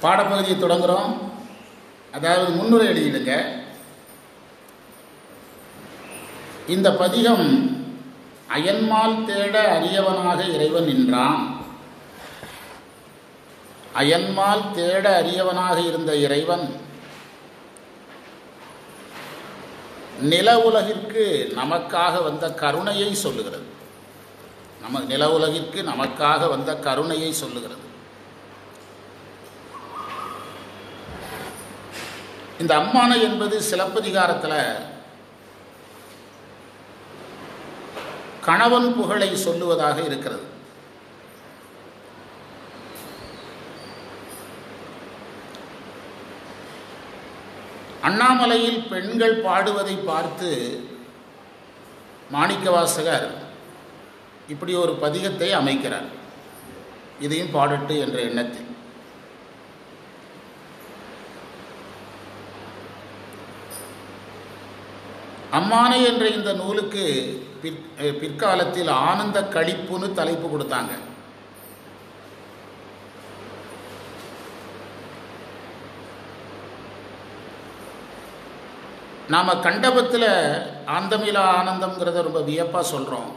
பாடப்பகுதியை தொடங்குகிறோம். அதாவது முன்னுரை எழுதிடுங்க. இந்த பதிகம் அயன்மால் தேட அரியவனாக இறைவன் நின்றான். அயன்மால் தேட அரியவனாக இருந்த இறைவன் நில உலகிற்கு நமக்காக வந்த கருணையை சொல்லுகிறது. நில உலகிற்கு நமக்காக வந்த கருணையை சொல்லுகிறது. இந்த அம்மானை என்பது சிலப்பதிகாரத்தில் கணவன் புகழை சொல்லுவதாக இருக்கிறது. அண்ணாமலையில் பெண்கள் பாடுவதை பார்த்து மாணிக்கவாசகர் இப்படி ஒரு பதிகத்தை அமைக்கிறார். இதையும் பாடட்டு என்ற எண்ணத்தில். அம்மானை என்ற இந்த நூலுக்கு பிற்காலத்தில் ஆனந்த களிப்புன்னு தலைப்பு கொடுத்தாங்க. நாம் கண்டபத்தில் ஆந்தமிலா ஆனந்தம்ங்கிறத ரொம்ப வியப்பாக சொல்கிறோம்.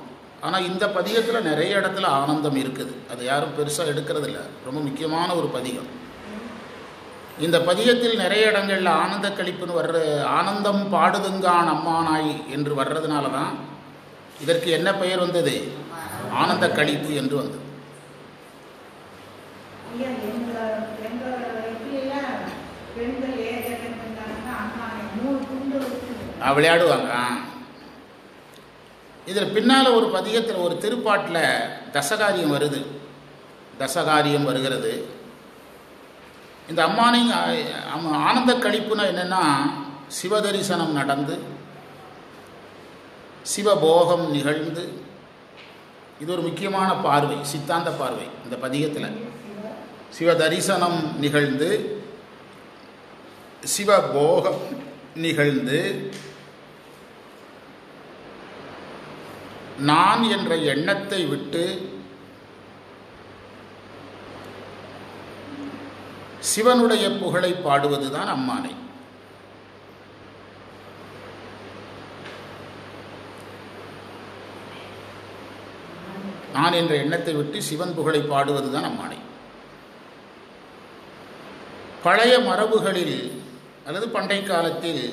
ஆனால் இந்த பதிகத்தில் நிறைய இடத்துல ஆனந்தம் இருக்குது. அது யாரும் பெருசாக எடுக்கிறது இல்லை. ரொம்ப முக்கியமான ஒரு பதிகம். இந்த பதிகத்தில் நிறைய இடங்களில் ஆனந்த களிப்புன்னு வர்ற, ஆனந்தம் பாடுதுங்கான் அம்மானாய் என்று வர்றதுனால தான் இதற்கு என்ன பெயர் வந்தது? ஆனந்த களிப்பு என்று வந்தது. விளையாடுவாங்க. இதில் பின்னால் ஒரு பதிகத்தில் ஒரு திருப்பாட்டில் தசகாரியம் வருது. தசகாரியம் வருகிறது. இந்த அம்மானை ஆனந்த களிப்புனா என்னென்னா, சிவதரிசனம் நடந்து சிவபோகம் நிகழ்ந்து, இது ஒரு முக்கியமான பார்வை, சித்தாந்த பார்வை. இந்த பதிகத்தில் சிவதரிசனம் நிகழ்ந்து சிவபோகம் நிகழ்ந்து நான் என்ற எண்ணத்தை விட்டு சிவனுடைய புகழை பாடுவதுதான் அம்மானை. நான் என்ற எண்ணத்தை விட்டு சிவன் புகழை பாடுவதுதான் அம்மானை. பழைய மரபுகளில் அல்லது பண்டை காலத்தில்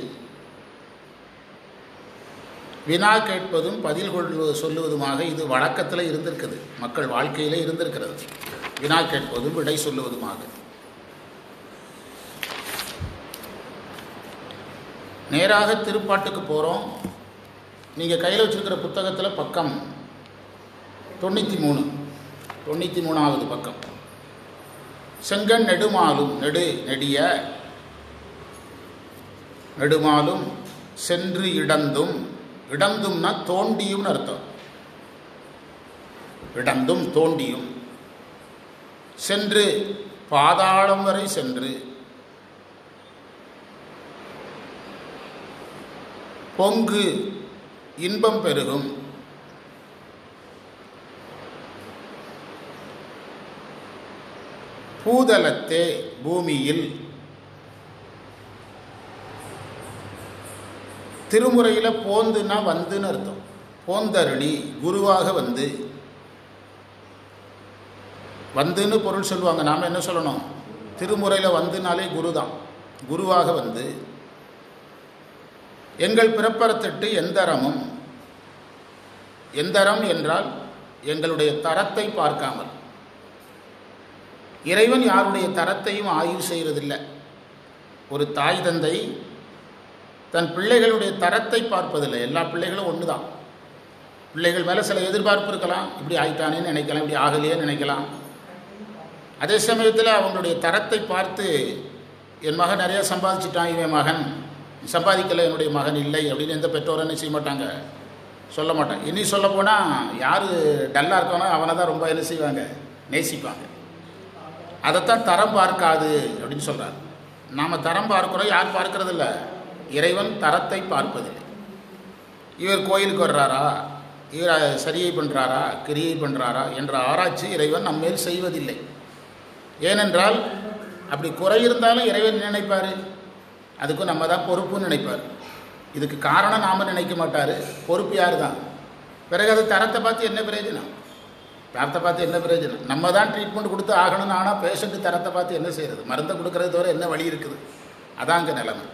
வினா கேட்பதும் பதில் சொல்லுவதுமாக இது வழக்கத்தில் இருந்திருக்குது. மக்கள் வாழ்க்கையில் இருந்திருக்கிறது. வினா கேட்பதும் விடை சொல்லுவதுமாக. நேராக திருப்பாட்டுக்கு போகிறோம். நீங்கள் கையில் வச்சுருக்கிற புத்தகத்தில் பக்கம் 93வது பக்கம். செங்கண் நெடுமாலும் நெடிய நெடுமாலும் சென்று இடந்தும், இடந்தும்னா தோண்டியும்னு அர்த்தம். இடந்தும் தோண்டியும், சென்று பாதாளம் வரை சென்று, பொங்கு இன்பம் பெருகும், பூதலத்தே பூமியில், திருமுறையில் போந்துன்னா வந்துன்னு அர்த்தம். போந்தருளி குருவாக வந்துன்னு பொருள் சொல்லுவாங்க. நாம் என்ன சொல்லணும்? திருமுறையில் வந்துனாலே குரு தான். குருவாக வந்து எங்கள் பிறப்பறத்திட்டு எந்தரமும், எந்தரம் என்றால் எங்களுடைய தரத்தை பார்க்காமல். இறைவன் யாருடைய தரத்தையும் ஆய்வு செய்வதில்லை. ஒரு தாய் தந்தை தன் பிள்ளைகளுடைய தரத்தை பார்ப்பதில்லை. எல்லா பிள்ளைகளும் ஒன்று தான். பிள்ளைகள் மேலே சில எதிர்பார்ப்பு இருக்கலாம். இப்படி ஆயிட்டானேன்னு நினைக்கலாம், இப்படி ஆகலையேன்னு நினைக்கலாம். அதே சமயத்தில் அவங்களுடைய தரத்தை பார்த்து, என் மகன் நிறையா சம்பாதிச்சிட்டான், இவன் மகன் சம்பாதிக்கலை, என்னுடைய மகன் இல்லை அப்படின்னு எந்த பெற்றோரும் என்ன செய்ய மாட்டாங்க, சொல்ல மாட்டாங்க. இனி சொல்ல போனால் யார் டல்லாக இருக்கானோ அவனை தான் ரொம்ப என்ன செய்வாங்க, நேசிப்பாங்க. அதைத்தான் தரம் பார்க்காது அப்படின்னு சொல்கிறார். நாம் தரம் பார்க்குறோம், யார் பார்க்கறதில்ல? இறைவன் தரத்தை பார்ப்பதில்லை. இவர் கோயிலுக்கு வர்றாரா, இவர் சரியை பண்ணுறாரா, கிரியை பண்ணுறாரா என்ற ஆராய்ச்சி இறைவன் நம்மேல் செய்வதில்லை. ஏனென்றால் அப்படி குறை இருந்தாலும் இறைவன் நினைப்பார், அதுக்கும் நம்ம தான் பொறுப்புன்னு நினைப்பார். இதுக்கு காரணம் நாம் நினைக்க மாட்டார், பொறுப்பு யார் தான். பிறகு அது தரத்தை பார்த்து என்ன பிரயோஜனம்? தரத்தை பார்த்து என்ன பிரயோஜனம்? நம்ம தான் ட்ரீட்மெண்ட் கொடுத்து ஆகணும்னு. ஆனால் பேஷண்ட்டு தரத்தை பார்த்து என்ன செய்கிறது? மருந்தை கொடுக்கறது தவிர என்ன வழி இருக்குது? அதான் அங்கே நிலைமை.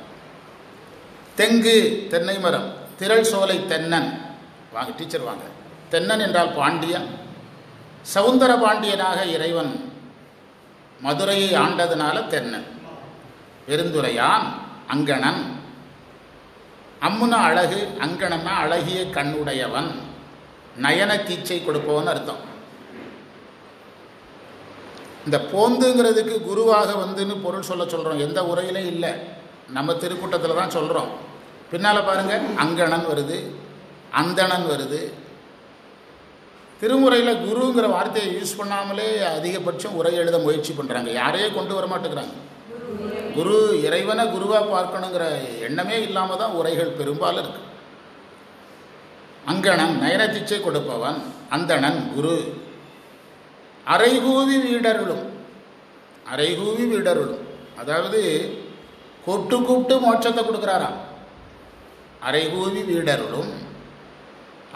தெங்கு தென்னை மரம், திரள் சோலை தென்னன். வாங்க டீச்சர் வாங்க. தென்னன் என்றால் பாண்டியன். சவுந்தர பாண்டியனாக இறைவன் மதுரையை ஆண்டதுனால தென்னன். பெருந்துரையான் அங்கணன். அம்முனா அழகு, அங்கணன்னா அழகிய கண்ணுடையவன், நயன தீச்சை கொடுப்பவன் அர்த்தம். இந்த போந்துங்கிறதுக்கு குருவாக வந்துன்னு பொருள் சொல்கிறோம். எந்த உரையிலும் இல்லை, நம்ம திருக்கூட்டத்தில் தான் சொல்கிறோம். பின்னால் பாருங்கள், அங்கணன் வருது, அந்தணன் வருது. திருமுறையில் குருங்கிற வார்த்தையை யூஸ் பண்ணாமலே அதிகபட்சம் உரை எழுத முயற்சி பண்ணுறாங்க. யாரையே கொண்டு வர மாட்டேங்கிறாங்க. குரு இறைவனை குருவாக பார்க்கணுங்கிற எண்ணமே இல்லாமல் தான் உரைகள் பெரும்பாலும் இருக்கு. அங்கணன் நயனத்திச்சை கொடுப்பவன், அந்தணன் குரு. அரைகூவி வீடருளும். அரைகூவி வீடருளும் அதாவது கூப்பிட்டு கூப்பிட்டு மோட்சத்தை கொடுக்குறாராம். அரைகூவி வீடருளும்,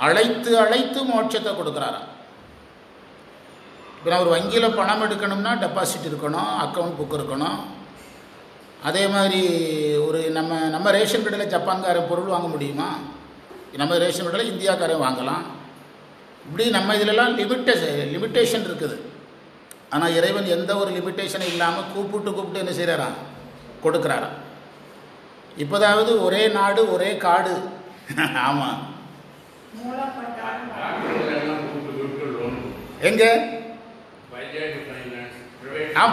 அழைத்து அழைத்து மோட்சத்தை கொடுக்குறாராம். இப்போ நான் ஒரு வங்கியில் பணம் எடுக்கணும்னா டெபாசிட் இருக்கணும், அக்கௌண்ட் புக் இருக்கணும். அதே மாதிரி ஒரு நம்ம ரேஷன் கடையில் ஜப்பான்காரன் பொருள் வாங்க முடியுமா? நம்ம ரேஷன் கடையில் இந்தியாக்காரன் வாங்கலாம். இப்படி நம்ம இதிலெல்லாம் லிமிட்டேஷன் இருக்குது. ஆனால் இறைவன் எந்த ஒரு லிமிட்டேஷனும் இல்லாமல் கூப்பிட்டு என்ன செய்கிறாரா? கொடுக்குறாரா. இப்போதாவது ஒரே நாடு ஒரே காடு. ஆமாம், எங்க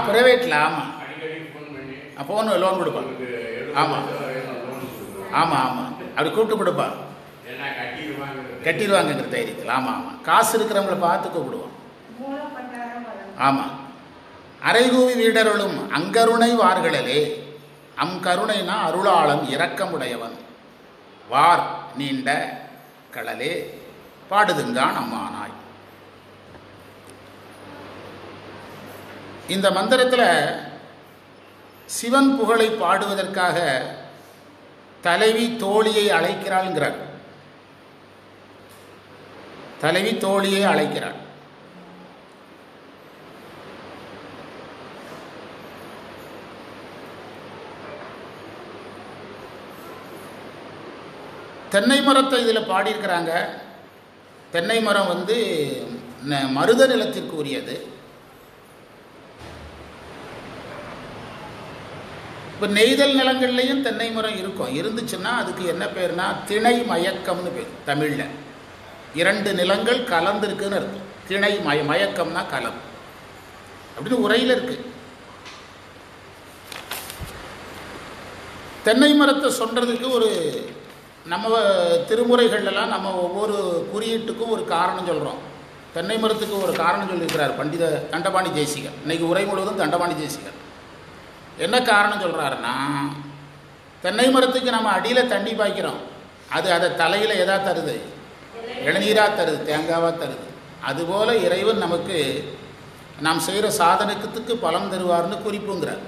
பிரைவேட்டில். ஆமாம், ஃபோன் லோன் கொடுப்பான். ஆமாம் ஆமாம் ஆமாம், அப்படி கூப்பிட்டு கொடுப்பான். கட்டிடுவாங்கங்கிற தைரியத்தில். ஆமாம் ஆமாம், காசு இருக்கிறவங்களை பார்த்து கூப்பிடுவோம். ஆமாம். அரைகூவி வீடருளும் அங்கருணை வார்களே. கருணைனா அருளாளன், இரக்கமுடையவன். வார் நீண்ட கடலே பாடுதுங்கான் அம்மானாய். இந்த மந்திரத்தில் சிவன் புகழை பாடுவதற்காக தலைவி தோழியை அழைக்கிறாள்ங்கிறார். தலைவி தோழியை அழைக்கிறாள். தென்னை மரத்தை இதில் பாடியிருக்கிறாங்க. தென்னை மரம் மருத நிலத்திற்கு உரியது. இப்போ நெய்தல் நிலங்கள்லையும் தென்னை மரம் இருந்துச்சுன்னா அதுக்கு என்ன பேர்னா திணை மயக்கம்னு பேர். தமிழில் 2 நிலங்கள் கலந்துருக்குன்னு இருக்கும். திணை மயக்கம்னா கலம் அப்படின்னு உரையில் இருக்கு. தென்னை மரத்தை சொல்றதுக்கு ஒரு நம்ம திருமுறைகள்லாம் நம்ம ஒவ்வொரு குறியீட்டுக்கும் ஒரு காரணம் சொல்கிறோம். தென்னை மரத்துக்கு ஒரு காரணம் சொல்லியிருக்கிறார் பண்டித தண்டபாணி தேசிகர். இன்றைக்கி உரை முழுவதும் தண்டபாணி தேசிகர். என்ன காரணம் சொல்கிறாருன்னா, தென்னை மரத்துக்கு நம்ம அடியில் தண்ணி பாய்க்கிறோம், அதை தலையில் எதா தருது? இளநீராக தருது, தேங்காவாக தருது. அதுபோல் இறைவன் நமக்கு நாம் செய்கிற சாதனத்துக்கு பலம் தருவார்னு குறிப்புங்கிறார்.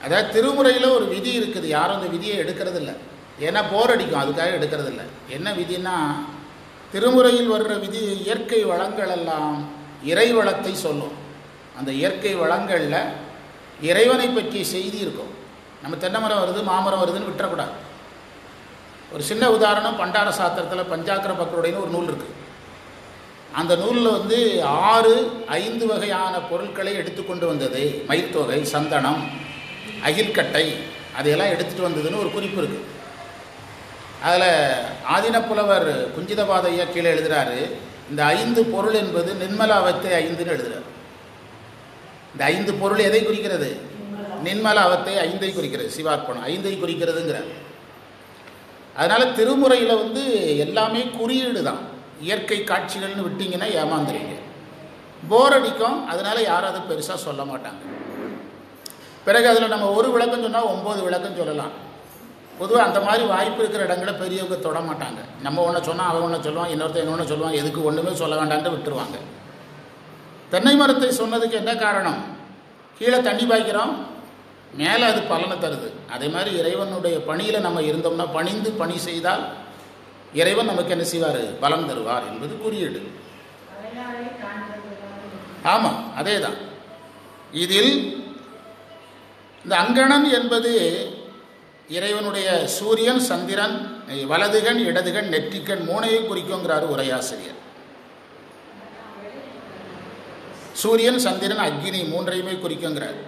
அதாவது திருமுறையில் ஒரு விதி இருக்குது, யாரும் அந்த விதியை எடுக்கிறது இல்லை. ஏன்னா போர் அடிக்கும், அதுக்காக எடுக்கிறது இல்லை. என்ன விதினா, திருமுறையில் வர்ற விதி இயற்கை வளங்கள் எல்லாம் இறை வளத்தை சொல்லும். அந்த இயற்கை வளங்களில் இறைவனை பற்றிய செய்தி இருக்கும். நம்ம தென்னை மரம் வருது மாமரம் வருதுன்னு விட்டுறக்கூடாது. ஒரு சின்ன உதாரணம், பண்டார சாத்திரத்தில் பஞ்சாக்கர பக்கருடைன்னு ஒரு நூல் இருக்குது. அந்த நூலில் 5 வகையான பொருட்களை எடுத்துக்கொண்டு வந்தது. மயிர்த்தொகை, சந்தனம், அகில்கட்டை, அதையெல்லாம் எடுத்துகிட்டு வந்ததுன்னு ஒரு குறிப்பு இருக்குது. அதில் ஆதினப்புலவர் குஞ்சிதபாதையா கீழே எழுதுகிறாரு, இந்த 5 பொருள் என்பது நின்மலாவத்தை 5ன்னு எழுதுகிறார். இந்த 5 பொருள் எதை குறிக்கிறது? நின்மலாவத்தை 5ஐ குறிக்கிறது. சிவார்ப்பணம் 5ஐ குறிக்கிறதுங்கிறார். அதனால் திருமுறையில் எல்லாமே குறியீடு தான். இயற்கை காட்சிகள்னு விட்டிங்கன்னா ஏமாந்துறீங்க, போர் அடிக்கும். அதனால் யாரும் அதை பெருசாக சொல்ல மாட்டாங்க. பிறகு அதில் நம்ம ஒரு விளக்கம் சொன்னால் 9 விளக்கம் சொல்லலாம். பொதுவாக அந்த மாதிரி வாய்ப்பு இருக்கிற இடங்களை பெரியவங்க தொட மாட்டாங்க. நம்ம ஒன்று சொன்னால் அவன் ஒன்று சொல்லுவான், இன்னொருத்தர் இன்னொன்று சொல்லுவான், எதுக்கு ஒன்றுமே சொல்ல வேண்டான்ட்டு விட்டுருவாங்க. தென்னை மரத்தை சொன்னதுக்கு என்ன காரணம்? கீழே தண்ணி பாய்க்கிறோம், மேலே அது பலனை தருது. அதே மாதிரி இறைவனுடைய பணியில் நம்ம இருந்தோம்னா, பணிந்து பணி செய்தால் இறைவன் நமக்கு என்ன செய்வார்? பலன் தருவார் என்பது குறியீடு. ஆமாம், அதே தான். இதில் இந்த அங்கணன் என்பது இறைவனுடைய சூரியன், சந்திரன், வலதுகண், இடதுகண், நெற்றிக்கண் மூணையும் குறிக்குங்கிறார் உரையாசிரியர். சூரியன், சந்திரன், அக்னி மூன்றையுமே குறிக்குங்கிறார்.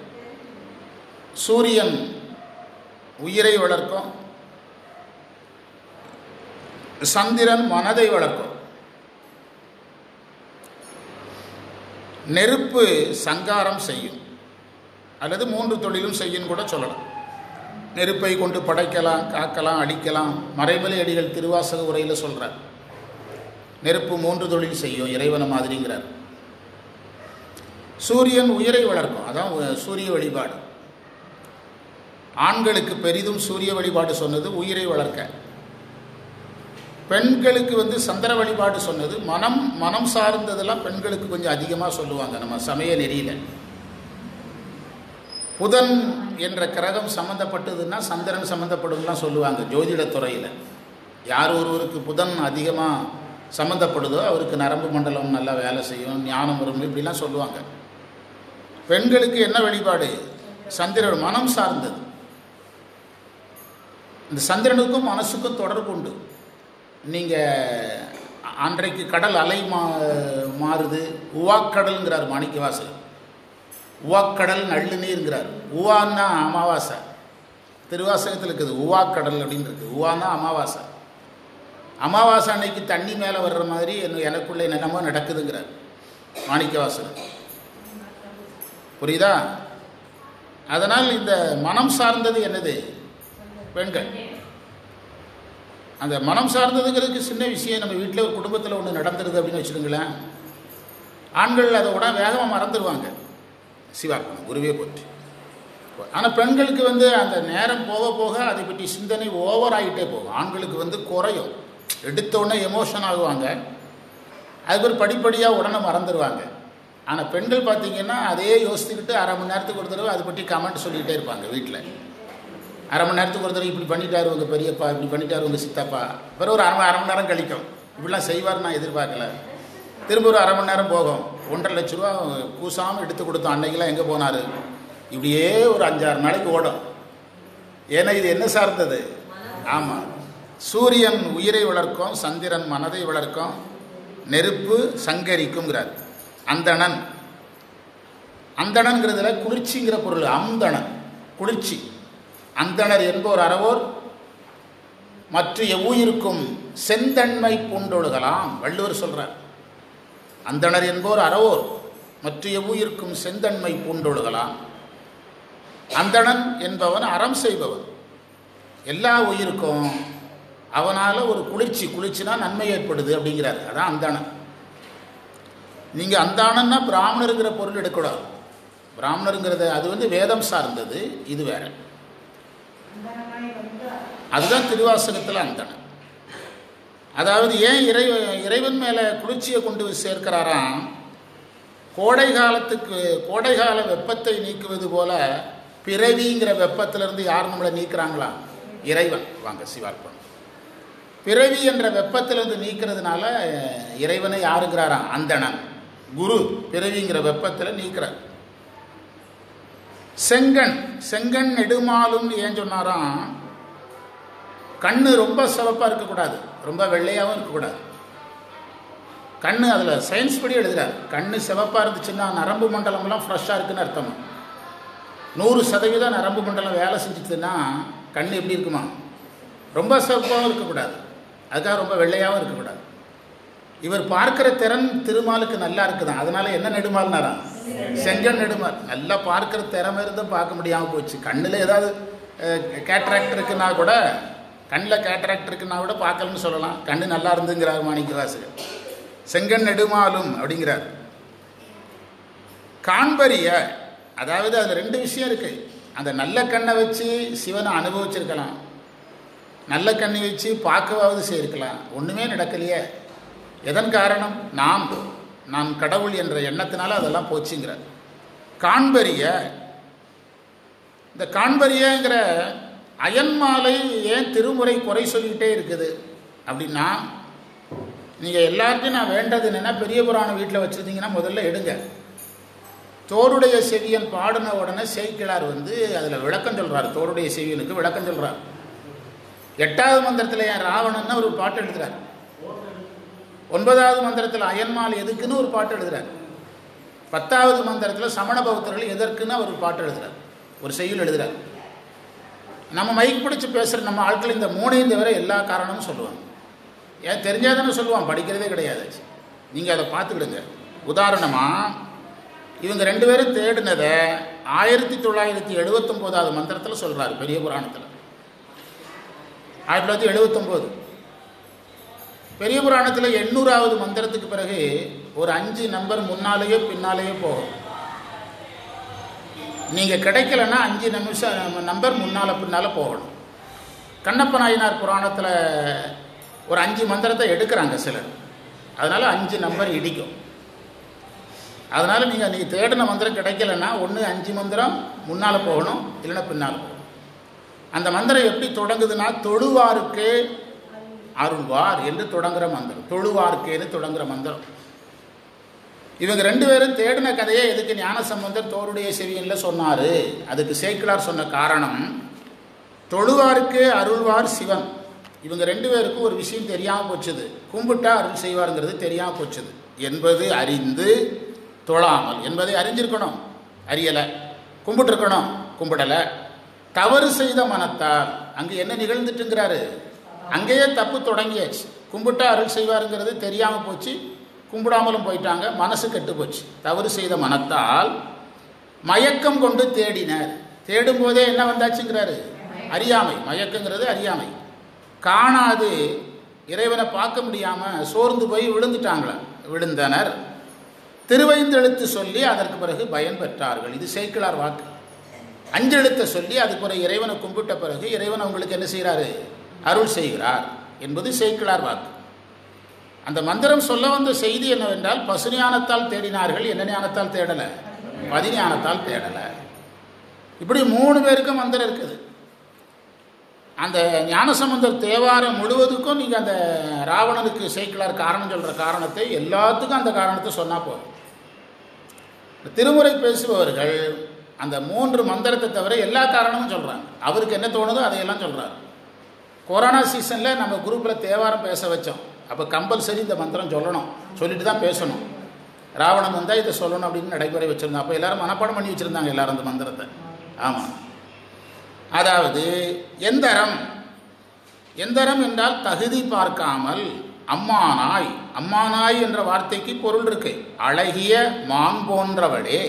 சூரியன் உயிரை வளர்க்கும், சந்திரன் மனதை வளர்க்கும், நெருப்பு சங்காரம் செய்யும், அல்லது 3 தொழிலும் செய்யும் கூட சொல்லலாம். நெருப்பை கொண்டு படைக்கலாம், காக்கலாம், அடிக்கலாம். மறைமலை அடிகள் திருவாசக உரையில் சொல்கிறார், நெருப்பு 3 தொழில் செய்யும் இறைவன மாதிரிங்கிறார். சூரியன் உயிரை வளர்க்கும், அதான் சூரிய வழிபாடு. ஆண்களுக்கு பெரிதும் சூரிய வழிபாடு சொன்னது உயிரை வளர்க்க. பெண்களுக்கு சந்திர வழிபாடு சொன்னது மனம் சார்ந்ததெல்லாம் பெண்களுக்கு கொஞ்சம் அதிகமாக சொல்லுவாங்க நம்ம சமய நெறியில். புதன் என்ற கிரகம் சம்மந்தப்பட்டதுன்னா சந்திரன் சம்மந்தப்படுதுலாம் சொல்லுவாங்க ஜோதிடத்துறையில். யார் ஒருவருக்கு புதன் அதிகமாக சம்மந்தப்படுதோ அவருக்கு நரம்பு மண்டலம் நல்லா வேலை செய்யும், ஞானம் வரும், இப்படிலாம் சொல்லுவாங்க. பெண்களுக்கு என்ன வழிபாடு? சந்திரன் மனம் சார்ந்தது. இந்த சந்திரனுக்கும் மனசுக்கும் தொடர்பு உண்டு. நீங்கள் அன்றைக்கு கடல் அலை மாறுது, உவாக்கடல்ங்கிறார் மாணிக்கவாசகர். உவாக்கடல் நள்ளு நீருங்கிறார். உவான்னா அமாவாசை, திருவாசகத்தில் இருக்குது உவாக்கடல் அப்படின்னு இருக்குது. உவான்னா அமாவாசை. அமாவாசை அன்னைக்கு தண்ணி மேலே வர்ற மாதிரி எனக்குள்ள என்னமோ நடக்குதுங்கிறார் மாணிக்கவாசகர். புரியுதா? அதனால் இந்த மனம் சார்ந்தது என்னது? பெண்கள். அந்த மனம் சார்ந்ததுங்கிறதுக்கு சின்ன விஷயம். நம்ம வீட்டில் ஒரு குடும்பத்தில் ஒன்று நடந்துருது அப்படின்னு வச்சுருங்களேன், ஆண்கள் அதை விட வேகமாக மறந்துடுவாங்க. சிவார்ப்பணம், குருவே போற்றி. ஆனால் பெண்களுக்கு அந்த நேரம் போக போக அதை பற்றி சிந்தனை ஓவர் ஆகிட்டே போகும். ஆண்களுக்கு குறையும், எடுத்தோடனே எமோஷன் ஆகுவாங்க, அதுக்கு ஒரு படிப்படியாக உடனே மறந்துடுவாங்க. ஆனால் பெண்கள் பார்த்திங்கன்னா அதே யோசித்துக்கிட்டு அரை மணி நேரத்துக்கு ஒரு தடவை அதை பற்றி கமெண்ட் சொல்லிக்கிட்டே இருப்பாங்க வீட்டில். அரை மணி நேரத்துக்கு ஒரு தடவை இப்படி பண்ணிட்டார் உங்கள் பெரியப்பா, இப்படி பண்ணிட்டார் உங்கள் சித்தப்பா. பிறகு ஒரு அரை மணி நேரம் கழிக்கும். இப்படிலாம் செய்வார் நான் எதிர்பார்க்கல. திரும்ப ஒரு அரை மணி நேரம் போகும். 1.5 லட்ச ரூபா கூசாமல் எடுத்து கொடுத்தோம், அன்னைக்கெல்லாம் எங்கே போனார்? இப்படியே ஒரு 5-6 நாளைக்கு ஓடும். ஏன்னா இது என்ன சார்ந்தது? ஆமாம், சூரியன் உயிரை வளர்க்கும், சந்திரன் மனதை வளர்க்கும், நெருப்பு சங்கரிக்குங்கிறார். அந்தணன், அந்தணன்கிறதுல குளிர்ச்சிங்கிற பொருள். அந்தணன் குளிர்ச்சி. அந்தணர் என்போர் அறவோர் மற்ற எவ்வுயிருக்கும் செந்தன்மை பூண்டொழுகலாம். வள்ளுவர் சொல்றார், அந்தணர் என்போர் அறவோர் மற்ற எவ்வுயிருக்கும் செந்தன்மை பூண்டொழுகலாம். அந்தணன் என்பவன் அறம் செய்பவன். எல்லா உயிருக்கும் அவனால் ஒரு குளிர்ச்சினா நன்மை ஏற்படுது அப்படிங்கிறார். அதான் அந்தணன். நீங்கள் அந்தானன்னா பிராமணருங்கிற பொருள் எடுக்கூடாது. பிராமணருங்கிறது அது வேதம் சார்ந்தது, இது வேற. அதுதான் திருவாசகத்தில் அந்தணன். அதாவது ஏன் இறைவன் மேலே குளிர்ச்சியை கொண்டு சேர்க்கிறாராம்? கோடைகால வெப்பத்தை நீக்குவது போல பிறவிங்கிற வெப்பத்திலிருந்து யார் நம்மளை நீக்கிறாங்களா? இறைவன். வாங்க சிவார்ப்பணம். பிறவி என்ற வெப்பத்திலிருந்து நீக்கிறதுனால இறைவனை யாருங்கிறாராம்? அந்தணன். குரு பிறவிங்கிற வெப்பத்தில் நீக்கிறார். செங்கண் நெடுமாலும் ஏன் சொன்னாராம்? கண்ணு ரொம்ப சிவப்பாக இருக்கக்கூடாது, ரொம்ப வெள்ளையாகவும் இருக்கக்கூடாது. கண்ணு அதில் சயின்ஸ் படி எழுதுகிறார். கண்ணு சிவப்பாக இருந்துச்சுன்னா நரம்பு மண்டலம்லாம் ஃப்ரெஷ்ஷாக இருக்குன்னு அர்த்தமா. 100% நரம்பு மண்டலம் வேலை செஞ்சுச்சுன்னா கண் எப்படி இருக்குமா? ரொம்ப சிவப்பாகவும் இருக்கக்கூடாது, அதுக்காக ரொம்ப வெள்ளையாகவும் இருக்கக்கூடாது. இவர் பார்க்குற திறன் திருமாலுக்கு நல்லா இருக்குதான். அதனால என்ன நெடுமால்னாராம்? செங்கண் நெடுமால். நல்லா பார்க்குற திறமை இருந்தால் பார்க்க முடியாமல் போச்சு. கண்ணில் ஏதாவது கேட்ராக்ட் இருக்குன்னா கூட, கண்ணில் கேட்ராக்ட் இருக்குன்னா கூட பார்க்கலன்னு சொல்லலாம். கண்ணு நல்லா இருந்துங்கிறார் மாணிக்கவாசகர். செங்கண் நெடுமாலும் அப்படிங்கிறார். காண்பரிய, அதாவது அதில் 2 விஷயம் இருக்குது. அந்த நல்ல கண்ணை வச்சு சிவனை அனுபவிச்சிருக்கலாம், நல்ல கண்ணை வச்சு பார்க்கவாவது செய்திருக்கலாம். ஒன்றுமே நடக்கலையே. எதன் காரணம்? நான் கடவுள் என்ற எண்ணத்தினால அதெல்லாம் போச்சுங்கிறார். காண்பரிய இந்த காண்பரியங்கிற அயன்மாலை ஏன் திருமுறை குறை சொல்லிக்கிட்டே இருக்குது அப்படின்னா, நீங்கள் எல்லார்ட்டையும் நான் வேண்டது என்னென்னா, பெரிய புராணம் வீட்டில் வச்சுருந்தீங்கன்னா முதல்ல எடுங்க. தோடுடைய செவியன் பாடின உடனே சேக்கிழார் அதில் விளக்கம் சொல்கிறார். தோடுடைய செவியனுக்கு விளக்கம் சொல்கிறார். 8வது மந்திரத்தில் என் ராவணன்னு ஒரு பாட்டு எழுதுகிறார். 9வது மந்திரத்தில் அயன்மால் எதுக்குன்னு ஒரு பாட்டு எழுதுகிறார். 10வது மந்திரத்தில் சமண பௌத்தர்கள் எதற்குன்னு ஒரு பாட்டு எழுதுகிறார், ஒரு செய்யுள் எழுதுகிறார். நம்ம மைக் பிடிச்சி பேசுகிற நம்ம ஆட்கள் இந்த 3ஐயும் தவிர எல்லா காரணமும் சொல்லுவாங்க. ஏன் தெரிஞ்சாதானே சொல்லுவான், படிக்கிறதே கிடையாது. நீங்கள் அதை பார்த்துக்கிடுங்க. உதாரணமாக இவங்க 2 பேரும் தேடினதை 1979வது மந்திரத்தில் சொல்கிறார் பெரிய புராணத்தில். 1979 பெரிய புராணத்தில் 800வது மந்திரத்துக்கு பிறகு ஒரு 5 நம்பர் முன்னாலேயோ பின்னாலேயோ போகும். நீங்கள் கிடைக்கலன்னா 5 நம்பர் முன்னால் பின்னால் போகணும். கண்ணப்ப நாயனார் புராணத்தில் ஒரு 5 மந்திரத்தை எடுக்கிறாங்க சிலர், அதனால் 5 நம்பர் இடிக்கும். அதனால் நீங்கள் தேடின மந்திரம் கிடைக்கலன்னா ஒன்று 5 மந்திரம் முன்னால் போகணும், இல்லைன்னா பின்னால் போகணும். அந்த மந்திரம் எப்படி தொடங்குதுன்னா, தொழுவாருக்கு அருள்வார் என்று தொடங்குகிற மந்திரம், தொழுவார்க்கேன்னு தொடங்குகிற மந்திரம். இவங்க 2 பேரும் தேடின கதையை எதுக்கு ஞானசம்பந்தர் தோருடைய செவியன்ல சொன்னார்? அதுக்கு சேக்கிழார் சொன்ன காரணம், தொழுவாருக்கு அருள்வார் சிவன். இவங்க 2 பேருக்கும் ஒரு விஷயம் தெரியாமல் போச்சுது, கும்பிட்டா அருள் செய்வாருங்கிறது தெரியாமல் போச்சுது என்பது அறிந்து தொழாமல், என்பதை அறிஞ்சிருக்கணும், அறியலை. கும்பிட்டுருக்கணும், கும்பிடலை. தவறு செய்த மனத்தால் அங்கே என்ன நிகழ்ந்துட்டுங்கிறாரு, அங்கேயே தப்பு தொடங்கியாச்சு. கும்பிட்டா அருள் செய்வாருங்கிறது தெரியாமல் போச்சு, கும்பிடாமலும் போயிட்டாங்க, மனசு கெட்டு போச்சு. தவறு செய்த மனத்தால் மயக்கம் கொண்டு தேடினர். தேடும்போதே என்ன வந்தாச்சுங்கிறாரு, அறியாமை. மயக்கங்கிறது அறியாமை. காணாது இறைவனை பார்க்க முடியாமல் சோர்ந்து போய் விழுந்தனர். திருவைந்தெழுத்து சொல்லி அதற்கு பிறகு பயன் பெற்றார்கள். இது சேக்கிழார் வாக்கு. 5 எழுத்தை சொல்லி அதுக்கு பிறகு இறைவனை கும்பிட்ட பிறகு இறைவன் அவங்களுக்கு என்ன செய்கிறாரு, அருள் செய்கிறார் என்பது சேக்கிழார் வாக்கு. அந்த மந்திரம் சொல்ல வந்த செய்தி என்னவென்றால், பசுஞானத்தால் தேடினார்கள். என்ன ஞானத்தால் தேடலை? பதிஞானத்தால் தேடலை. இப்படி 3 பேருக்கும் மந்திரம் இருக்குது. அந்த ஞானசம்பந்தர் தேவாரம் முழுவதுக்கும் நீங்கள் அந்த ராவணனுக்கு சேக்கிழார் காரணம் சொல்கிற காரணத்தை எல்லாத்துக்கும் அந்த காரணத்தை சொன்னால் போதும். திருமுறை பேசுபவர்கள் அந்த 3 மந்திரத்தை தவிர எல்லா காரணமும் சொல்கிறாங்க. அவருக்கு என்ன தோணுதோ அதையெல்லாம் சொல்கிறார். கொரோனா சீசனில் நம்ம குரூப்பில் தேவாரம் பேச வச்சோம். அப்போ கம்பல்சரி இந்த மந்திரம் சொல்லணும், சொல்லிட்டு தான் பேசணும். ராவணன் வந்தால் இதை சொல்லணும் அப்படின்னு நடைமுறை வச்சுருந்தோம். அப்போ எல்லோரும் மனப்பாடம் பண்ணி வச்சுருந்தாங்க எல்லோரும் அந்த மந்திரத்தை. ஆமாம், அதாவது எந்தரம் என்றால் தகுதி பார்க்காமல் அம்மானாய். அம்மானாய் என்ற வார்த்தைக்கு பொருள் இருக்கு, அழகிய மான் போன்றவளே.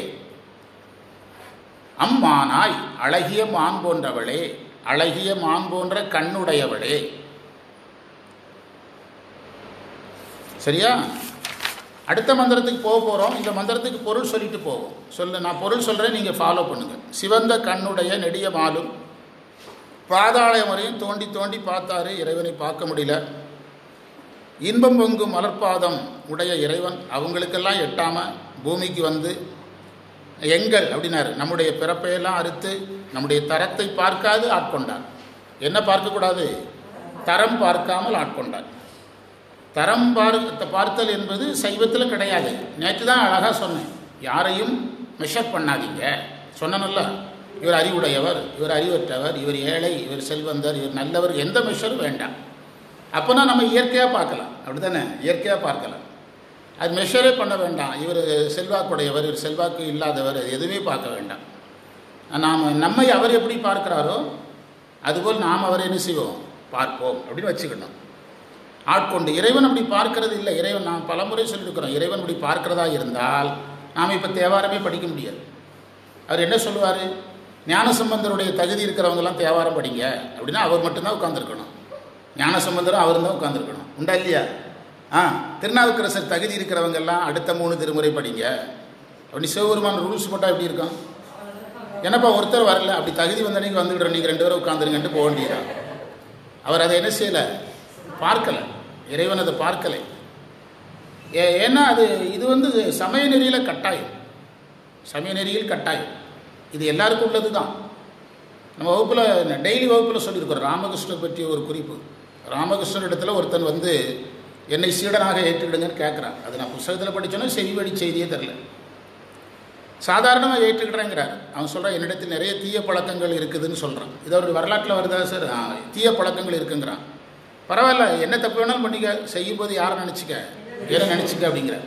அம்மானாய், அழகிய மான் போன்றவளே, அழகிய மான் போன்ற கண்ணுடையவளே. சரியா? அடுத்த மந்திரத்துக்கு போக போகிறோம். இந்த மந்திரத்துக்கு பொருள் சொல்லிட்டு போவோம். நான் பொருள் சொல்கிறேன், நீங்கள் ஃபாலோ பண்ணுங்கள். சிவந்த கண்ணுடைய நெடிய மாலும் பாதாள முறையும் தோண்டி தோண்டி பார்த்தாரு, இறைவனை பார்க்க முடியல. இன்பம் பொங்கு மலர்பாதம் உடைய இறைவன் அவங்களுக்கெல்லாம் எட்டாமல் பூமிக்கு வந்து எங்கள் அப்படின்னாரு. நம்முடைய பிறப்பையெல்லாம் அறுத்து நம்முடைய தரத்தை பார்க்காது ஆட்கொண்டார். என்ன பார்க்கக்கூடாது? தரம் பார்க்காமல் ஆட்கொண்டார். தரம் பார்த்தல் என்பது சைவத்தில் கிடையாது. நேற்று தான் அழகாக சொன்னேன், யாரையும் மெஷர் பண்ணாதீங்க சொன்னனல்ல. இவர் அறிவுடையவர், இவர் அறிவற்றவர், இவர் ஏழை, இவர் செல்வந்தர், இவர் நல்லவர், எந்த மெஷரும் வேண்டாம். அப்போனா நம்ம இயற்கையாக பார்க்கலாம், அப்படி தானே? இயற்கையாக பார்க்கலாம். அது மெஷரே பண்ண வேண்டாம். இவர் செல்வாக்குடையவர், இவர் செல்வாக்கு இல்லாதவர், எதுவுமே பார்க்க வேண்டாம். நம்மை அவர் எப்படி பார்க்குறாரோ அதுபோல் நாம் அவரை என்ன செய்வோம், பார்ப்போம் அப்படின்னு வச்சுக்கணும். ஆட்கொண்டு இறைவன் அப்படி பார்க்கறது இல்லை. இறைவன் நாம் பலமுறை சொல்லியிருக்கிறோம், இறைவன் அப்படி பார்க்கிறதா இருந்தால் நாம் இப்போ தேவாரமே படிக்க முடியாது. அவர் என்ன சொல்லுவார், ஞானசம்பந்தருடைய தகுதி இருக்கிறவங்கெல்லாம் தேவாரம் படிங்க அப்படின்னா அவர் மட்டும்தான் உட்காந்துருக்கணும். ஞானசம்பந்தரும் அவரும் தான் உட்காந்துருக்கணும். உண்டா இல்லையா? திருநாவுக்கரசர் தகுதி இருக்கிறவங்கெல்லாம் அடுத்த 3 திருமுறை படிங்க அப்படி சிவபெருமான் ரூல்ஸ் போட்டால் எப்படி இருக்கும்? என்னப்பா ஒருத்தர் வரல, அப்படி தகுதி வந்த அன்றைக்கி வந்துவிடுற, நீங்கள் 2 பேரும் உட்காந்துருங்கன்ட்டு போக வேண்டியதான். அவர் அதை என்ன செய்யலை, பார்க்கலை. இறைவன் அதை பார்க்கலை. ஏன்னா இது சமய நெறியில் கட்டாயம், சமய நெறியில் கட்டாயம். இது எல்லாருக்கும் உள்ளது தான். நம்ம வகுப்பில் டெய்லி வகுப்பில் சொல்லியிருக்கிறோம். ராமகிருஷ்ணர் பற்றிய ஒரு குறிப்பு. ராமகிருஷ்ணர் இடத்துல ஒருத்தன் வந்து என்னை சீடனாக ஏற்றுக்கிடுங்கன்னு கேட்குறான். அது நான் புத்தகத்தில் படித்தோன்னா செவி வழி செய்தியே தெரில. சாதாரணமாக ஏற்றுக்கிட்டேங்கிறார். அவன் சொல்கிறான், என்னிடத்தில் நிறைய தீய பழக்கங்கள் இருக்குதுன்னு சொல்கிறான். இது அவருடைய வரலாற்றில் வருதா சார்? தீய பழக்கங்கள் இருக்குங்கிறான். பரவாயில்ல, என்ன தப்பு வேணாலும் பண்ணிக்க, செய்யும்போது யாரை நினச்சிக்க, எதை நினச்சிக்க அப்படிங்கிற.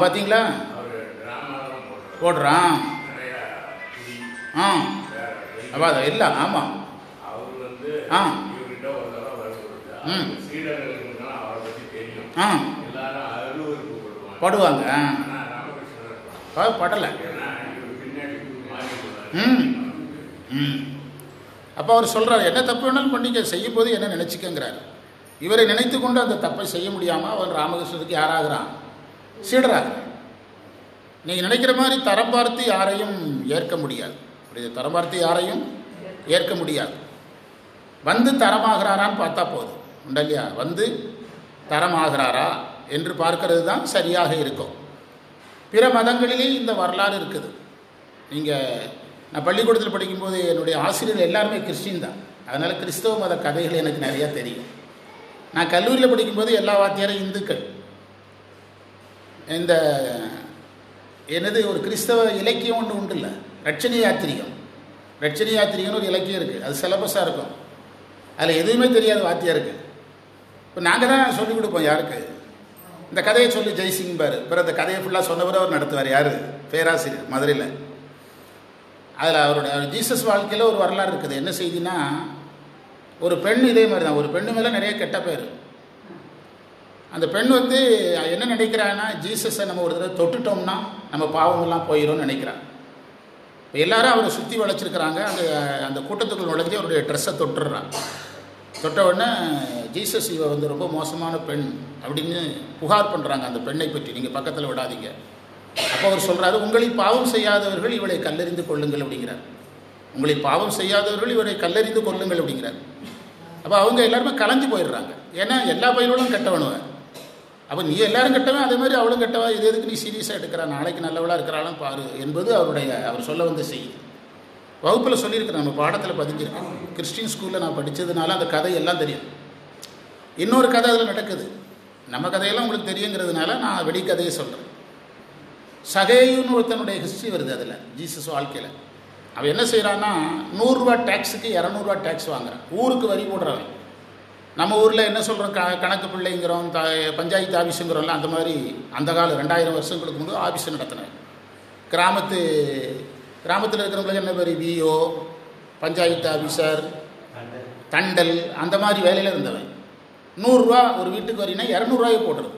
பார்த்தீங்களா, போடுறான். அப்போ அதை இல்லை. ஆமாம். படுவாங்க. படலை. அப்போ அவர் சொல்கிறார், என்ன தப்பு வேணாலும் பண்ணிக்க, செய்யும் போது என்ன நினச்சிக்கங்கிறார். இவரை நினைத்து கொண்டு அந்த தப்பை செய்ய முடியாமல் அவன் ராமகிருஷ்ணருக்கு யாராகிறான்? சீடராகிறான். நீங்கள் நினைக்கிற மாதிரி தரம் பார்த்து யாரையும் ஏற்க முடியாது. அப்படி தரம் பார்த்து யாரையும் ஏற்க முடியாது. வந்து தரமாகிறாரான்னு பார்த்தா போதும். உண்டா இல்லையா? வந்து தரமாகிறாரா என்று பார்க்கறது தான் சரியாக இருக்கும். பிற மதங்களிலே இந்த வரலாறு இருக்குது. நான் பள்ளிக்கூடத்தில் படிக்கும்போது என்னுடைய ஆசிரியர் எல்லாருமே கிறிஸ்டின் தான். அதனால் கிறிஸ்தவ மத கதைகள் எனக்கு நிறையா தெரியும். நான் கல்லூரியில் படிக்கும்போது எல்லா வாத்தியாரும் இந்துக்கள். இந்த ஒரு கிறிஸ்தவ இலக்கியம் ஒன்று உண்டு இல்லை, ரட்சணி யாத்திரிகம். ரட்சணி யாத்திரிகம்னு ஒரு இலக்கியம் இருக்குது. அது சிலபஸாக இருக்கும். அதில் எதுவுமே தெரியாது வாத்தியாருக்கு. இப்போ நாங்கள் தான் சொல்லிக் கொடுப்போம். யாருக்கு? இந்த கதையை சொல்லி ஜெய்சிங் பாரு. பிறகு அந்த கதையை ஃபுல்லாக சொன்னவரை அவர் நடத்துவார். யார்? பேராசிரியர், மதுரையில். அதில் அவருடைய ஜீசஸ் வாழ்க்கையில் ஒரு வரலாறு இருக்குது. என்ன செய்தின்னா, ஒரு பெண் இதே மாதிரி தான். ஒரு பெண்ணு மேலே நிறைய கெட்ட பேர். அந்த பெண் வந்து என்ன நினைக்கிறான்னா, ஜீசஸை நம்ம ஒரு தடவை தொட்டுட்டோம்னா நம்ம பாவமெல்லாம் போயிடும்னு நினைக்கிறான். இப்போ எல்லாரும் அவரை சுற்றி வளைச்சிருக்கிறாங்க. அந்த கூட்டத்துக்குள் நுழைஞ்சி அவருடைய ட்ரெஸ்ஸை தொட்டுடுறான். தொட்ட உடனே ஜீசஸ் இவ வந்து ரொம்ப மோசமான பெண் அப்படின்னு புகார் பண்ணுறாங்க அந்த பெண்ணை பற்றி. நீங்கள் பக்கத்தில் விடாதீங்க. அப்போ அவர் சொல்கிறாரு, உங்களில் பாவம் செய்யாதவர்கள் இவளை கல்லெறிந்து கொள்ளுங்கள் அப்படிங்கிறார். உங்களில் பாவம் செய்யாதவர்கள் இவரை கல்லெறிந்து கொள்ளுங்கள் அப்படிங்கிறார். அப்போ அவங்க எல்லாருமே கலைஞ்சு போயிடுறாங்க. ஏன்னா எல்லா பயிர்களும் கெட்டவனுவன். அப்போ நீ எல்லாரும் கெட்டவன், அதே மாதிரி அவளும் கெட்டவா, இது எதுக்கு நீ சீரியஸாக எடுக்கிறா, நாளைக்கு நல்லவளாக இருக்கிறாலும் பாரு என்பது அவர் சொல்ல வந்த செய்தி. வகுப்பில் சொல்லியிருக்கிறேன், நம்ம பாடத்தில் பதிஞ்சிருக்கேன். கிறிஸ்டின் ஸ்கூலில் நான் படித்ததுனால அந்த கதையெல்லாம் தெரியும். இன்னொரு கதை அதில் நடக்குது. நம்ம கதையெல்லாம் உங்களுக்கு தெரியுங்கிறதுனால நான் வெடிக்கதையை சொல்கிறேன். சகேயுன்னு ஒருத்தனுடைய ஹிஸ்ட்ரி வருது அதில், ஜீசஸ் வாழ்க்கையில். அவன் என்ன செய்கிறான்னா, 100 ரூபா டேக்ஸுக்கு 200 ரூபா டேக்ஸ் வாங்குறான். ஊருக்கு வரி போடுறவன். நம்ம ஊரில் என்ன சொல்கிறோம், கணக்கு பிள்ளைங்கிறோம், பஞ்சாயத்து ஆஃபீஸுங்கிறோம்ல, அந்த மாதிரி அந்த காலம் 2000 வருஷங்களுக்கு முன்பு ஆஃபீஸ் நடத்தினேன். கிராமத்தில் இருக்கிறவங்களுக்கு என்ன பேர், விஓ, பஞ்சாயத்து ஆஃபீஸர், தண்டல், அந்த மாதிரி வேலையில் இருந்தவன். 100 ரூபா ஒரு வீட்டுக்கு வரினா 200 ரூபாயை போடுறது.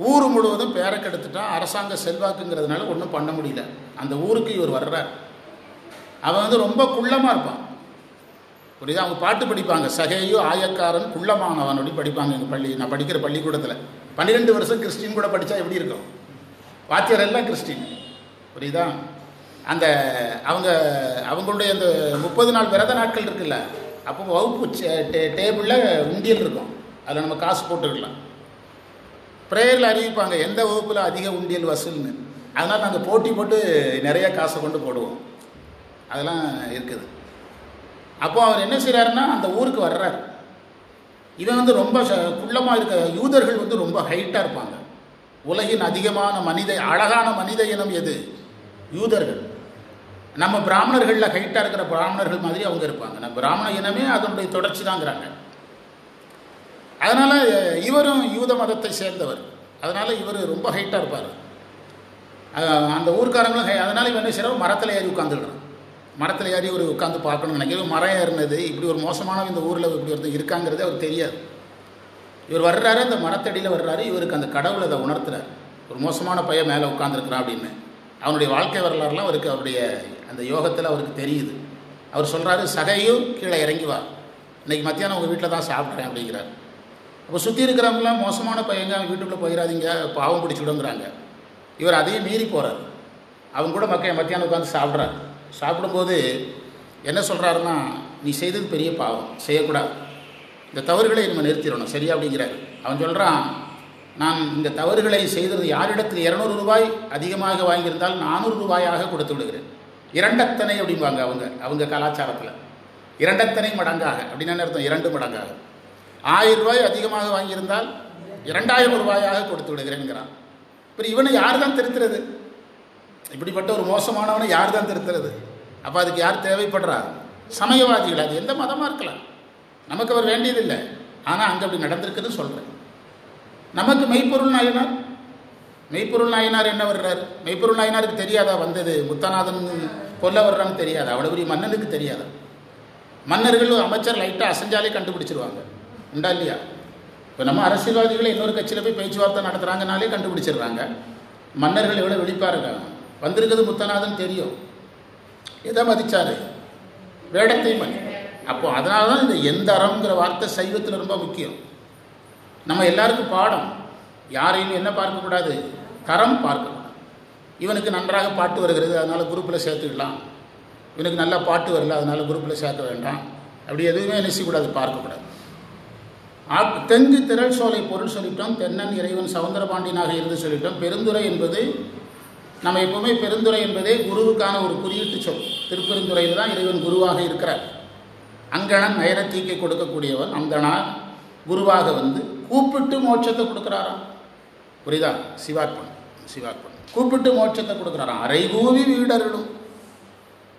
ஊர் முழுவதும் பேரை கெடுத்துட்டான். அரசாங்க செல்வாக்குங்கிறதுனால ஒன்றும் பண்ண முடியல. அந்த ஊருக்கு இவர் வர்றார். அவன் வந்து ரொம்ப குள்ளமாக இருப்பான். புரியுதா? அவங்க பாட்டு படிப்பாங்க, சகேயு ஆயக்காரன் குள்ளமானவன் அப்படி படிப்பாங்க. எங்கள் நான் படிக்கிற பள்ளிக்கூடத்தில் 12 வருஷம் கிறிஸ்டின் கூட படித்தா எப்படி இருக்கும்? வாத்தியார் எல்லாம் கிறிஸ்டின். புரியுதா? அவங்களுடைய அந்த 30 நாள் விரத நாட்கள் இருக்குல்ல, அப்போ வகுப்பு டேபிளில் உண்டியல் இருக்கும். அதில் நம்ம காசு போட்டுக்கலாம். ப்ரேயரில் அறிவிப்பாங்க எந்த வகுப்பில் அதிக உண்டியல் வசூல்னு. அதனால் நாங்கள் போட்டி போட்டு நிறைய காசை கொண்டு போடுவோம். அதெல்லாம் இருக்குது. அப்போ அவர் என்ன செய்கிறாருன்னா, அந்த ஊருக்கு வர்றார். இவன் வந்து ரொம்ப குள்ளமாக இருக்க. யூதர்கள் வந்து ரொம்ப ஹைட்டாக இருப்பாங்க. உலகின் அதிகமான அழகான மனித இனம் எது? யூதர்கள். நம்ம பிராமணர்களில் ஹைட்டாக இருக்கிற பிராமணர்கள் மாதிரி அவங்க இருப்பாங்க. நம்ம பிராமண இனமே அதனுடைய தொடர்ச்சி தாங்கிறாங்க. அதனால் இவரும் யூத மதத்தை சேர்ந்தவர். அதனால் இவர் ரொம்ப ஹைட்டாக இருப்பார். அந்த ஊர்க்காரங்களும் அதனால் இவன் என்ன செய்கிறார், மரத்தில் ஏறி உட்காந்துடுறான். மரத்தில் ஏறி ஒரு உட்காந்து பார்க்கணும்னு நினைக்கிறேன். மரம் ஏறினது இப்படி ஒரு மோசமான இந்த ஊரில் இப்படி ஒருத்தர் இருக்காங்கிறது அவர் தெரியாது. இவர் வர்றாரு, அந்த மரத்தடியில் வர்றாரு. இவருக்கு அந்த கடவுளை அதை உணர்த்துறார். ஒரு மோசமான பையன் மேலே உட்காந்துருக்குறான் அப்படின்னு. அவனுடைய வாழ்க்கை வரலாறுலாம் அவருக்கு அவருடைய அந்த யோகத்தில் அவருக்கு தெரியுது. அவர் சொல்கிறாரு, சகையும் கீழே இறங்கி வா, இன்றைக்கி மத்தியானம் உங்கள் வீட்டில் தான் சாப்பிட்றேன் அப்படிங்கிறார். அப்போ சுற்றி இருக்கிறவங்களாம் மோசமான பையங்க, அவங்க வீட்டுக்குள்ளே போயிடாதீங்க, பாவம் பிடிச்சிடுங்கிறாங்க. இவர் அதையும் மீறி போகிறார். அவங்க கூட மத்தியானம் உட்காந்து சாப்பிட்றாரு. சாப்பிடும்போது என்ன சொல்கிறாருன்னா, நீ செய்தது பெரிய பாவம், செய்யக்கூடாது, இந்த தவறுகளை நம்ம நிறுத்திடணும், சரியா அப்படிங்கிறார். அவன் சொல்கிறான், நான் இந்த தவறுகளை செய்தது யாரிடத்தில் 200 ரூபாய் அதிகமாக வாங்கியிருந்தால் 400 ரூபாயாக கொடுத்து விடுகிறேன். இரண்டத்தனை அப்படிம்பாங்க அவங்க கலாச்சாரத்தில். இரண்டத்தனை மடங்காக அப்படின்னு அர்த்தம், 2 மடங்காக. 1000 ரூபாய் அதிகமாக வாங்கியிருந்தால் 2000 ரூபாயாக கொடுத்து விடுகிறேன்கிறான். இப்போ இவனை யார் தான் திருத்துறது? இப்படிப்பட்ட ஒரு மோசமானவனை யார் தான் திருத்துறது? அப்போ அதுக்கு யார் தேவைப்படுறா? சமயவாதிகள். அது எந்த மதமாக இருக்கலாம், நமக்கு அவர் வேண்டியதில்லை. ஆனால் அங்கே அப்படி நடந்திருக்குன்னு சொல்கிறேன். நமக்கு மெய்ப்பொருள் நாயனார் என்ன வர்றார்? மெய்ப்பொருள் நாயனாருக்கு தெரியாதா வந்தது முத்தநாதன் கொல்ல வர்றான்னு தெரியாதா? அவ்வளோ பெரிய மன்னனுக்கு தெரியாதா? மன்னர்கள் அமைச்சர் லைட்டாக அசைஞ்சாலே கண்டுபிடிச்சிருவாங்க, உண்டா இல்லையா? இப்போ நம்ம அரசியல்வாதிகளை இன்னொரு கட்சியில் போய் பேச்சுவார்த்தை நடத்துகிறாங்கனாலே கண்டுபிடிச்சிடுறாங்க. மன்னர்கள் எவ்வளோ வெளிப்பாக இருக்காங்க. வந்திருக்கிறது முத்தநாதன் தெரியும், எதை மதித்தார்? வேடத்தை மதி. அப்போ அதனால தான் இந்த எந்தரம்ங்கிற வார்த்தை சைவத்தில் ரொம்ப முக்கியம். நம்ம எல்லாருக்கும் பாடம். யாரையும் என்ன பார்க்கக்கூடாது? தரம் பார்க்கக்கூடாது. இவனுக்கு நன்றாக பாட்டு வருகிறது, அதனால் குரூப்பில் சேர்த்துக்கலாம். இவனுக்கு நல்லா பாட்டு வரல, அதனால் குரூப்பில் சேர்க்க வேண்டாம். அப்படி எதுவுமே நினைச்சக்கூடாது, பார்க்கக்கூடாது. தெங்கு திரள் சோலை பொருள் சொல்லிட்டோம். தென்னன் இறைவன் சவுந்தரபாண்டியனாக இருந்து சொல்லிட்டோம். பெருந்துறை என்பது நம்ம எப்பவுமே பெருந்துறை என்பதே குருவுக்கான ஒரு குறியீட்டு சொல். திருப்பெருந்துறையில் தான் இறைவன் குருவாக இருக்கிறார். அங்கணன் நயனத்தீக்கை கொடுக்கக்கூடியவன் அந்தனார் குருவாக வந்து கூப்பிட்டு மோட்சத்தை கொடுக்குறாராம். புரியுதா? சிவார்ப்பன் கூப்பிட்டு மோட்சத்தை கொடுக்குறாராம். அரைகூவி வீடர்களும்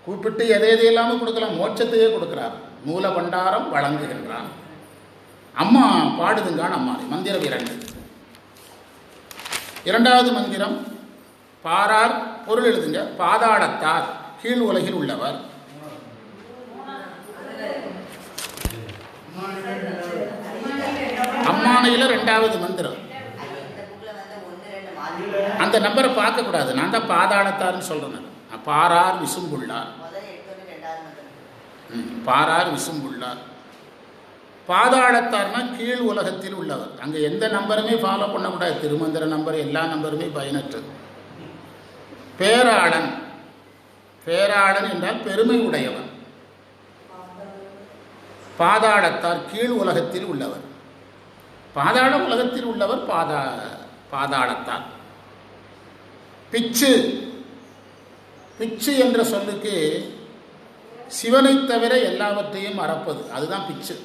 கூப்பிட்டு எதையெல்லாமல் கொடுக்கலாம், மோட்சத்தையே கொடுக்குறார். மூல பண்டாரம் வழங்குகின்றான். அம்மா பாடுதுங்கான் அம்மானை. மந்திரம் 2. 2வது மந்திரம் பாரார். பொருள் எழுதுங்க. பாதாளத்தார், கீழ் உலகில் உள்ளவர். அம்மானையில் 2வது மந்திரம். அந்த நம்பரை பார்க்கக்கூடாது, நான் தான் பாதாளத்தார்னு சொல்கிறேன். பாரார் விசும்புள்ளார், பாரார் விசும்புள்ளார். பாதாளத்தார்னா கீழ் உலகத்தில் உள்ளவர். அங்கே எந்த நம்பருமே ஃபாலோ பண்ணக்கூடாது. திருமந்திர நம்பர் எல்லா நம்பருமே பயனற்றது. பேராளன், பேராளன் என்றால் பெருமை உடையவர். பாதாளத்தார் கீழ் உலகத்தில் உள்ளவர். பாதாள உலகத்தில் உள்ளவர் பாதாளத்தார். பிச்சு, பிச்சு என்ற சொல்லுக்கு சிவனை தவிர எல்லாவற்றையும் மறப்பது, அதுதான் பிச்சு.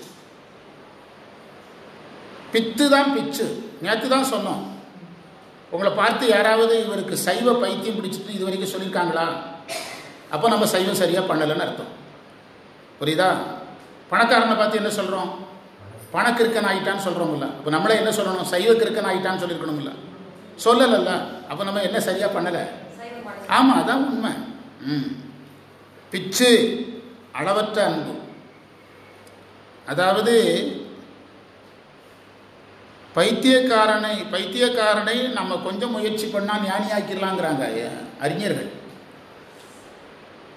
பித்து தான் பிச்சு. நேற்று தான் சொன்னோம். உங்களை பார்த்து யாராவது இவருக்கு சைவ பைத்தியம் பிடிச்சிட்டு இது வரைக்கும் சொல்லியிருக்காங்களா? அப்போ நம்ம சைவம் சரியாக பண்ணலைன்னு அர்த்தம். புரியுதா? பணக்காரனை பார்த்து என்ன சொல்கிறோம்? பணக்கிருக்கன் ஆகிட்டான்னு சொல்கிறோம்ல. அப்போ நம்மளே என்ன சொல்லணும்? சைவ கிருக்கன் ஆகிட்டான்னு சொல்லியிருக்கணும்ல. சொல்லலைல்ல. அப்போ நம்ம என்ன சரியாக பண்ணலை? ஆமாம், அதான் உண்மை. பிச்சு அளவற்ற அன்பு. அதாவது பைத்தியக்காரனை நம்ம கொஞ்சம் முயற்சி பண்ணால் ஞானியாக்கிடலாங்கிறாங்க அறிஞர்கள்.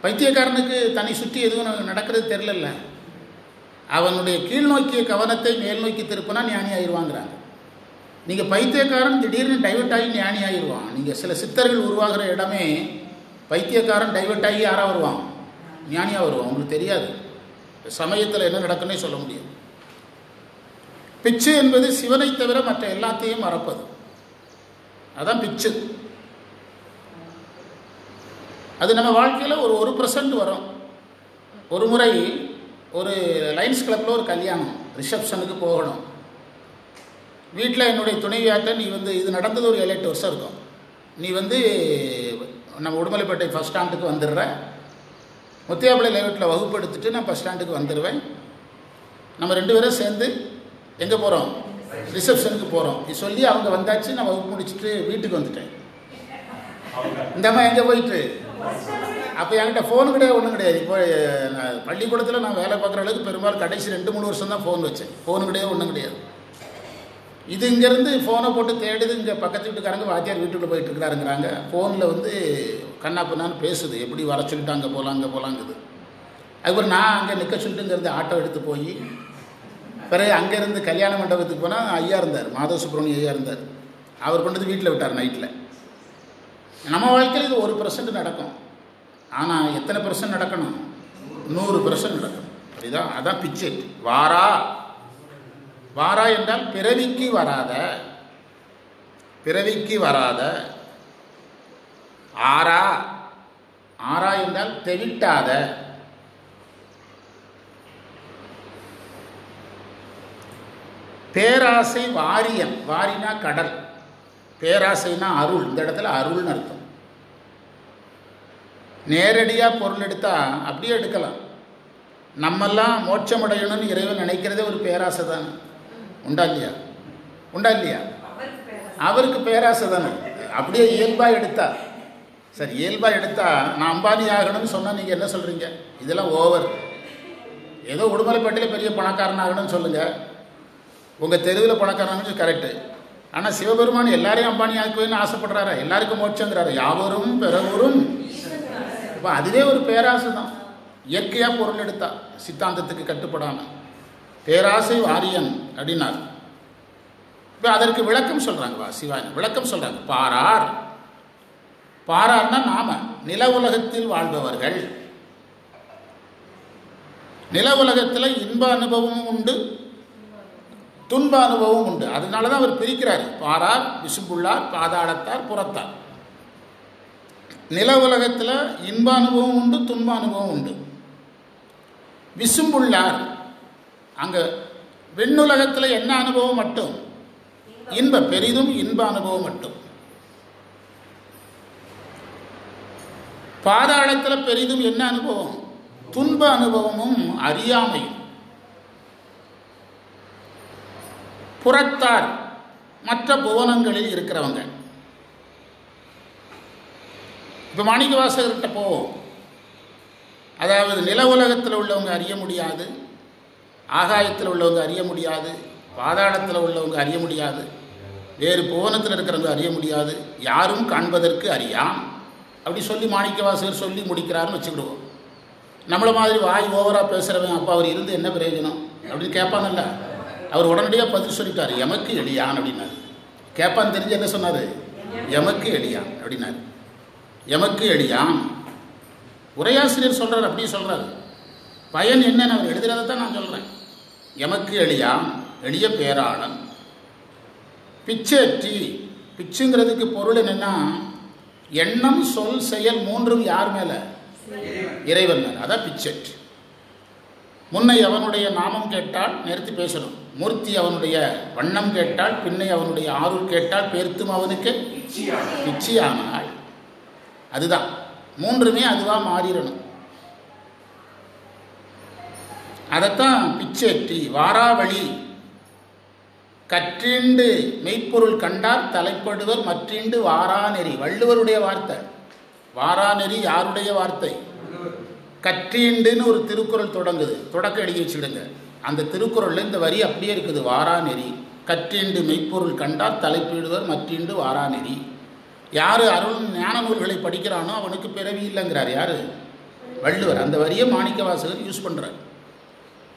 பைத்தியக்காரனுக்கு தன்னை சுற்றி எதுவும் நடக்கிறது தெரிலல்ல. அவனுடைய கீழ் நோக்கிய கவனத்தை மேல் நோக்கி திருப்பினா ஞானி ஆயிடுவாங்கிறாங்க. நீங்கள் பைத்தியக்காரன் திடீர்னு டைவெர்ட் ஆகி ஞானி ஆயிடுவான். நீங்கள் சில சித்தர்கள் உருவாகிற இடமே பைத்தியக்காரன் டைவெர்ட் ஆகி யாராக வருவான்? ஞானியாக வருவான். உங்களுக்கு தெரியாது சமயத்தில் என்ன நடக்குன்னே சொல்ல முடியும். பிச்சு என்பது சிவனை தவிர மற்ற எல்லாத்தையும் மறப்பது, அதான் பிச்சு. அது நம்ம வாழ்க்கையில் ஒரு 1% வரும். ஒரு முறை ஒரு லைன்ஸ் கிளப்பில் ஒரு கல்யாணம், ரிசப்ஷனுக்கு போகணும். வீட்டில் என்னுடைய துணைவியாட்ட, நீ இது நடந்தது ஒரு 7-8 வருஷம் இருக்கும், நீ நம்ம உடுமலைப்பேட்டை பஸ் ஸ்டாண்டுக்கு வந்துடுற, முத்தியாப்பள்ளி லேஅவுட்டில் வகுப்பு எடுத்துகிட்டு நான் பஸ் ஸ்டாண்டுக்கு வந்துடுவேன், நம்ம 2 பேரும் சேர்ந்து எங்கே போகிறோம்? ரிசப்ஷனுக்கு போகிறோம். இது சொல்லி அவங்க வந்தாச்சு. நான் வகுப்பு முடிச்சுட்டு வீட்டுக்கு வந்துட்டேன். இந்த அம்மா எங்கே போயிட்டு? அப்போ என்கிட்ட ஃபோனு கிடையாது, ஒன்றும் கிடையாது. இப்போ பள்ளிக்கூடத்தில் நான் வேலை பார்க்குற அளவுக்கு பெரும்பாலும் கடைசி 2-3 வருஷம் தான் ஃபோன் வச்சேன். ஃபோனு கிடையாது, ஒன்றும் கிடையாது. இது இங்கேருந்து ஃபோனை போட்டு தேடுது. இங்கே பக்கத்து வீட்டுக்காரங்க வாத்தியார் வீட்டுக்குள்ளே போயிட்டு இருக்கிறாருங்கிறாங்க. ஃபோனில் கண்ணா பின்னான்னு பேசுது. எப்படி வர சொல்லிட்டு அங்கே போகலாம் அங்கே போகலாங்குது. அதுக்கப்புறம் நான் அங்கே நிற்க சொல்லிட்டு இங்கேருந்து ஆட்டோ எடுத்து போய் பிறகு அங்கேருந்து கல்யாண மண்டபத்துக்கு போனால் ஐயா இருந்தார், மாதவ சுப்ரமணியம் ஐயா இருந்தார். அவர் கொண்டு வீட்டில் விட்டார் நைட்டில். நம்ம வாழ்க்கையில் இது 1% நடக்கும். ஆனால் எத்தனை % நடக்கணும்? 100% நடக்கணும். புரியுதா? அதான் பிச்சை. வாரா, வாரா என்றால் பிறவிக்கு வராத. ஆரா, ஆராய் என்றால் தெவிட்டாத. பேராசை வாரியன், வாரினா கடல், பேராசைனா அருள். இந்த இடத்துல அருள்னு அர்த்தம். நேரடியாக பொருள் எடுத்தால் அப்படியே எடுக்கலாம். நம்மெல்லாம் மோட்சமடையணும்னு இறைவன் நினைக்கிறதே ஒரு பேராசை தானே. உண்டா இல்லையா? உண்டா இல்லையா? அவருக்கு பேராசை தானே. அப்படியே இயல்பாக எடுத்தா சரி, இயல்பாக எடுத்தால் நான் அம்பானி ஆகணும்னு சொன்னால் நீங்கள் என்ன சொல்கிறீங்க? இதெல்லாம் ஓவர். ஏதோ உடுமலைப்பேட்டையில் பெரிய பணக்காரன் ஆகணும்னு சொல்லுங்கள், உங்கள் தெருவில் பணக்காரன்னு கரெக்டு. ஆனால் சிவபெருமான் எல்லாரையும் அம்பானி ஆக்குவேன்னு ஆசைப்படுறாரா? எல்லாருக்கும் மோட்சங்கிறாரு. யாவரும் பெறவரும். இப்போ அதுவே ஒரு பேராசை தான். இயற்கையாக பொருள் எடுத்தா, சித்தாந்தத்துக்கு கட்டுப்படாமல். பேராசை வாரியன் அப்படின்னார். இப்போ அதற்கு விளக்கம் சொல்கிறாங்க. சிவாயன் விளக்கம் சொல்கிறாங்க. பாரார், பாரார்னா நாம நில உலகத்தில் வாழ்பவர்கள். நில உலகத்தில் இன்ப அனுபவமும் உண்டு, துன்ப அனுபவம் உண்டு. அதனால தான் அவர் பிரிக்கிறார். பாரார், விசும்புள்ளார், பாதாளத்தார், புறத்தார். நில உலகத்தில் இன்ப அனுபவம் உண்டு, துன்ப அனுபவம் உண்டு. விசும்புள்ளார் அங்கே விண்ணுலகத்தில் என்ன அனுபவம் மட்டும்? இன்ப, பெரிதும் இன்ப அனுபவம் மட்டும். பாதாளத்தில் பெரிதும் என்ன அனுபவம்? துன்ப அனுபவமும் அறியாமையும். புறத்தார் மற்ற புவனங்களில் இருக்கிறவங்க. இப்போ மாணிக்கவாசகர்கிட்ட போவோம். அதாவது நில உலகத்தில் உள்ளவங்க அறிய முடியாது, ஆகாயத்தில் உள்ளவங்க அறிய முடியாது, பாதாளத்தில் உள்ளவங்க அறிய முடியாது, வேறு புவனத்தில் இருக்கிறவங்க அறிய முடியாது, யாரும் காண்பதற்கு அறியாம் அப்படி சொல்லி மாணிக்கவாசகர் சொல்லி முடிக்கிறாருன்னு வச்சுக்கிடுவோம். நம்மளை மாதிரி வாய் ஓவராக பேசுகிறவன் அப்போ அவர் இருந்து என்ன பிரயோஜனம் அப்படின்னு கேட்பாங்கல்ல. அவர் உடனடியாக பதில் சொல்லிட்டார், எமக்கு எளியான் அப்படின்னாரு. கேட்பான்னு தெரிஞ்சு என்ன சொன்னார்? எமக்கு எளியான் அப்படின்னாரு. எமக்கு எளியான் உரையாசிரியர் சொல்கிறார், அப்படியே சொல்கிறார். பயன் என்னன்னு அவர் எழுதுறதை தான் நான் சொல்கிறேன். எமக்கு எளியான், எளிய பேராளன். பிச்சேற்றி, பிச்சுங்கிறதுக்கு பொருள் என்னென்னா எண்ணம், சொல், செயல் மூன்றும் யார் மேலே? இறைவன் மேலே. அதான் பிச்சேற்றி. முன்னை அவனுடைய நாமம் கேட்டால் நிறுத்தி பேசணும். மூர்த்தி அவனுடைய வண்ணம் கேட்டால், பின்னை அவனுடைய ஆருள் கேட்டால், பேர்த்தும் அவனுக்கு பிச்சியானால். அதுதான் மூன்றுமே அதுவாக மாறிடணும். அதைத்தான் பிச்சேற்றி. வாராவழி கற்றீண்டு மெய்ப்பொருள் கண்டார் தலைப்படுவர் மற்றீண்டு வாராநெறி. வள்ளுவருடைய வார்த்தை. வாராநெறி யாருடைய வார்த்தை? கற்றீண்டுன்னு ஒரு திருக்குறள் தொடங்குது. தொடக்க எழுதி வச்சுடுங்க. அந்த திருக்குறளில் இந்த வரி அப்படியே இருக்குது. வாராநெறி கற்றீண்டு மெய்ப்பொருள் கண்டார் தலைப்பிடுவர் மற்றீண்டு வாராநெறி. யார் அருள் ஞான நூல்களை படிக்கிறானோ அவனுக்கு பிறவி இல்லைங்கிறார். யார்? வள்ளுவர். அந்த வரியை மாணிக்கவாசகர் யூஸ் பண்ணுறார்.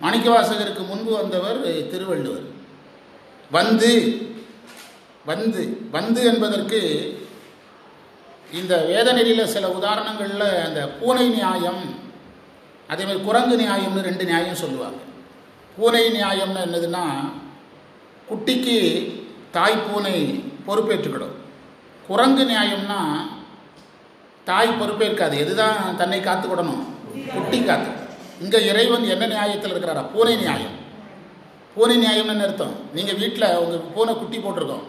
மாணிக்கவாசகருக்கு முன்பு வந்தவர் திருவள்ளுவர். வந்து வந்து வந்து என்பதற்கு இந்த வேதநெறியில் சில உதாரணங்களில் அந்த பூனை நியாயம், அதேமாதிரி குரங்கு நியாயம்னு ரெண்டு நியாயம் சொல்லுவாங்க. பூனை நியாயம்னு என்னதுன்னா, குட்டிக்கு தாய் பூனை பொறுப்பேற்றுக்கிடும். குரங்கு நியாயம்னா தாய் பொறுப்பேற்காது. எதுதான் தன்னை காத்துக்கிடணும்? குட்டி காத்து. இங்கே இறைவன் என்ன நியாயத்தில் இருக்கிறாரா? பூனை நியாயம். பூனை நியாயம்னு அர்த்தம், நீங்கள் வீட்டில் உங்கள் பூனை குட்டி போட்டிருக்கோம்,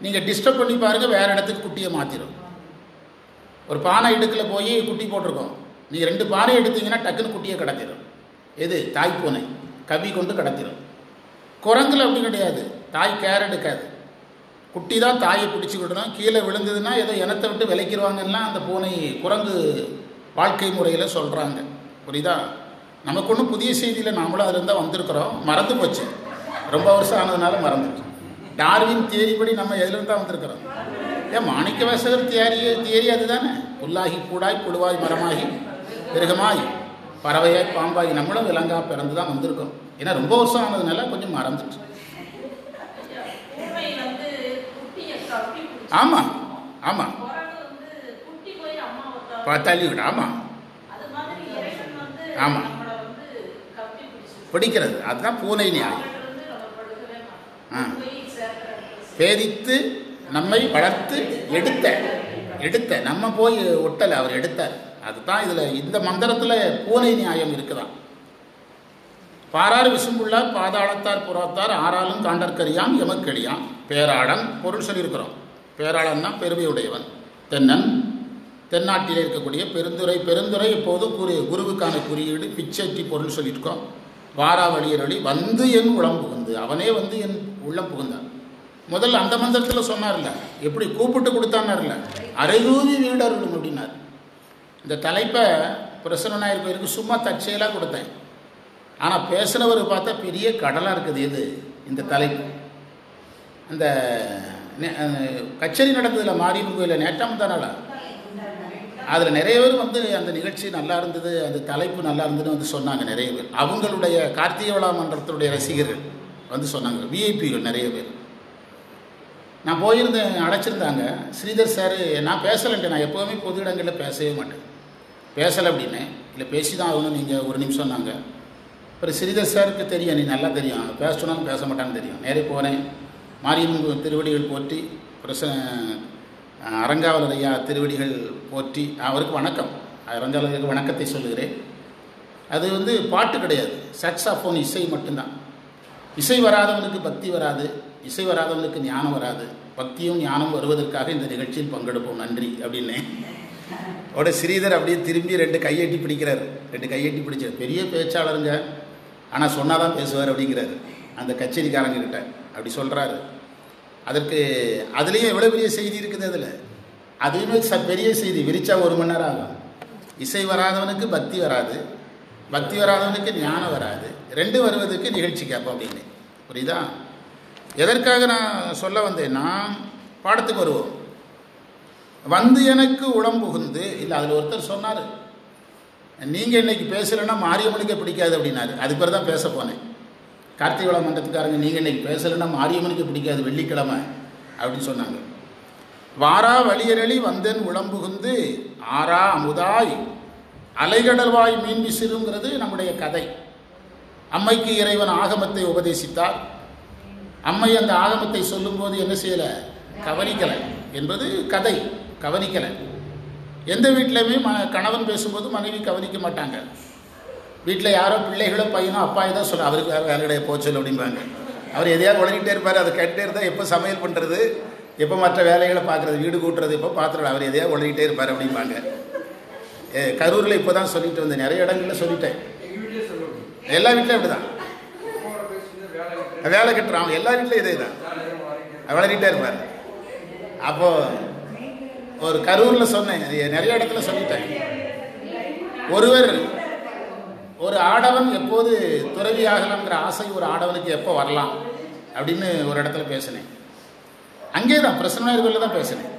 நீங்கள் டிஸ்டர்ப் பண்ணி பாருங்கள், வேறு இடத்துக்கு குட்டியை மாற்றிடும். ஒரு பானை இடுக்கில் போய் குட்டி போட்டிருக்கோம், நீங்கள் 2 பானை எடுத்தீங்கன்னா டக்குன்னு குட்டியை கடத்திடும். எது? தாய் பூனை கவி கொண்டு கடத்திடும். குரங்கில் அப்படி கிடையாது. தாய் கேர் எடுக்காது. குட்டி தான் தாயை பிடிச்சிக்கிடணும். கீழே விழுந்ததுன்னா ஏதோ இனத்தை விட்டு விலைக்கிடுவாங்கன்னா அந்த பூனை குரங்கு வாழ்க்கை முறையில் சொல்கிறாங்க. புரியுதா? நமக்கு ஒன்றும் புதிய செய்தியில் நாமளும் அதில் தான் வந்திருக்கிறோம். மறந்து போச்சு, ரொம்ப வருஷம் ஆனதுனால மறந்துச்சு. டார்வின் தியரிப்படி நம்ம எதுலேருந்து தான் வந்திருக்கிறோம். ஏன் மாணிக்கவாசகர் தியரி அதுதானே. புல்லாகி கூடாய் புழுவாய் மரமாகி மிருகமாய் பறவையாய் பாம்பாகி நம்மளும் விலங்கா பிறந்து தான் வந்திருக்கோம். ஏன்னா ரொம்ப வருஷம் ஆனதுனால கொஞ்சம் மறந்துச்சு. ஆமாம் ஆமாம், தள்ளி விட. ஆமாம் ஆமாம், பிடிக்கிறது. அதுதான் பூனை நியாயம். பேதித்து நம்மை வளர்த்து எடுத்த நம்ம போய் ஒட்டலை, அவர் எடுத்தார். அதுதான் இதில் இந்த மந்திரத்தில் பூனை நியாயம் இருக்குதான். பாரார் விசும்புள்ளார் பாதாளத்தார் புறத்தார் ஆறாலும் காண்டற்கரியான் எமக்கெளியான் பேராளன் பொருள் சொல்லியிருக்கிறோம். பேராளன்னா பெருமையுடையவன். தென்னன் தென்னாட்டில் இருக்கக்கூடிய பெருந்துரை இப்போது குருவுக்கான குறியீடு பிச்சைட்டி பொருள் சொல்லியிருக்கோம். வாரா வழியரளி வந்து என் உளம் புகுந்து, அவனே வந்து என் உள்ளம் புகுந்தான். முதல்ல அந்த மந்திரத்தில் சொன்னார்ல, எப்படி கூப்பிட்டு கொடுத்தானார்ல, அரைதூவி வீடருளும் அப்படின்னார். இந்த தலைப்பை பிரசன்னாயர் கோயிலுக்கு சும்மா தற்செயலாக கொடுத்தேன். ஆனால் பேசுனவர் பார்த்தா பெரிய கடலாக இருக்குது. எது இந்த தலைப்பு? அந்த கச்சேரி நடந்ததில் மாரியம்மன் கோயிலில் நேற்றாம் தானால அதில் நிறைய பேர் வந்து அந்த நிகழ்ச்சி நல்லா இருந்தது, அந்த தலைப்பு நல்லா இருந்ததுன்னு வந்து சொன்னாங்க. நிறைய பேர் அவங்களுடைய கார்த்திகை விழா மன்றத்தினுடைய ரசிகர்கள் வந்து சொன்னாங்க, விஐபிகள் நிறைய பேர். நான் போயிருந்தேன், அழைச்சிருந்தாங்க. ஸ்ரீதர் சார் நான் பேசலைன்ட்டு, நான் எப்போவுமே பொது இடங்களில் பேசவே மாட்டேன். பேசலை அப்படின்னு இல்லை, பேசி தான் ஆகணும் நீங்கள் ஒரு நிமிஷம் நாங்க. அப்புறம் ஸ்ரீதர் சாருக்கு தெரியும், நீ நல்லா தெரியும், பேச சொன்னாலும் பேச மாட்டான்னு தெரியும். நேரே போனேன், மாரியம்மன் திருவடிகள் போற்றி, அரங்காவலர் ஐயா திருவடிகள் போற்றி, அவருக்கு வணக்கம், அரங்காவலருக்கு வணக்கத்தை சொல்லுகிறேன். அது வந்து பாட்டு கிடையாது, சாக்ஸாஃபோன் இசை மட்டும்தான். இசை வராதவனுக்கு பக்தி வராது, இசை வராதவனுக்கு ஞானம் வராது. பக்தியும் ஞானம் வருவதற்காக இந்த நிகழ்ச்சியில் பங்கெடுப்போம், நன்றி அப்படின்னு அவட ஸ்ரீதர் அப்படியே திரும்பி 2 கையெட்டி பிடிக்கிறார். 2 கையெட்டி பிடிச்சார். பெரிய பேச்சாளருங்க, ஆனால் சொன்னாதான் பேசுவார் அப்படிங்கிறாரு அந்த கச்சேரிக்காரங்க கிட்ட. அப்படி சொல்கிறாரு. அதற்கு அதுலேயும் எவ்வளோ பெரிய செய்தி இருக்குது. அதில் அதுவுமே பெரிய செய்தி. விரிச்சா 1 மணி நேரம் ஆகும். இசை வராதவனுக்கு பக்தி வராது, பக்தி வராதவனுக்கு ஞானம் வராது, 2 வருவதற்கு நிகழ்ச்சி கேட்போம் அப்படின்னு. புரியுதா? எதற்காக நான் சொல்ல வந்தேன்னா, பாடத்துக்கு வருவோம். வந்து எனக்கு உளம் புகுந்து இல்லை, அதில் ஒருத்தர் சொன்னார், நீங்கள் இன்னைக்கு பேசலைன்னா மாரியம்மனுக்கே பிடிக்காது அப்படின்னாரு. அதுக்கு பிறகு தான் பேச போனேன். கார்த்திகை விழா மன்றத்துக்காரங்க, நீங்கள் இன்றைக்கி பேசலைன்னா மாரியம்மனுக்கு பிடிக்காது வெள்ளிக்கிழமை அப்படின்னு சொன்னாங்க. வாரா வழியரளி வந்தன் உளம் புகுந்து ஆரா அமுதாய் அலைகடல்வாய் மீன் விசிறுங்கிறது நம்முடைய கதை. அம்மைக்கு இறைவன் ஆகமத்தை உபதேசித்தார். அம்மை அந்த ஆகமத்தை சொல்லும்போது என்ன செய்யலை, கவனிக்கலை என்பது கதை. கவனிக்கலை. எந்த வீட்டிலையுமே கணவன் பேசும்போது மனைவி கவனிக்க மாட்டாங்க. வீட்டில் யாரோ பிள்ளைகளோ பையனோ அப்பாயை தான் சொல்ல, அவருக்கு வேறு வேலைடைய போச்சல் அப்படிம்பாங்க. அவர் எதையாவது உளறிட்டே இருப்பார், அதை கேட்டுகிட்டே இருந்தால் எப்போ சமையல் பண்ணுறது, எப்போ மற்ற வேலைகளை பார்க்குறது, வீடு கூட்டுறது, எப்போ பாத்திரம், அவர் எதையாவது உளறிட்டே இருப்பார் அப்படிம்பாங்க. கரூரில் இப்போ தான் சொல்லிட்டு வந்தேன், நிறைய இடங்களில் சொல்லிட்டேன். எல்லா வீட்லையும் அப்படி தான் வேலை கட்டுறான். எல்லா வீட்லையும் இதே தான், வளரிட்டே இருப்பார். அப்போது ஒரு கரூரில் சொன்னேன், நிறைய இடத்துல சொல்லிட்டேன். ஒரு ஆடவன் எப்போது துறவி ஆகலாம்ங்கிற ஆசை ஒரு ஆடவனுக்கு எப்போ வரலாம் அப்படின்னு ஒரு இடத்துல பேசினேன். அங்கே தான் பிரசன்னாயர்களில் தான் பேசினேன்.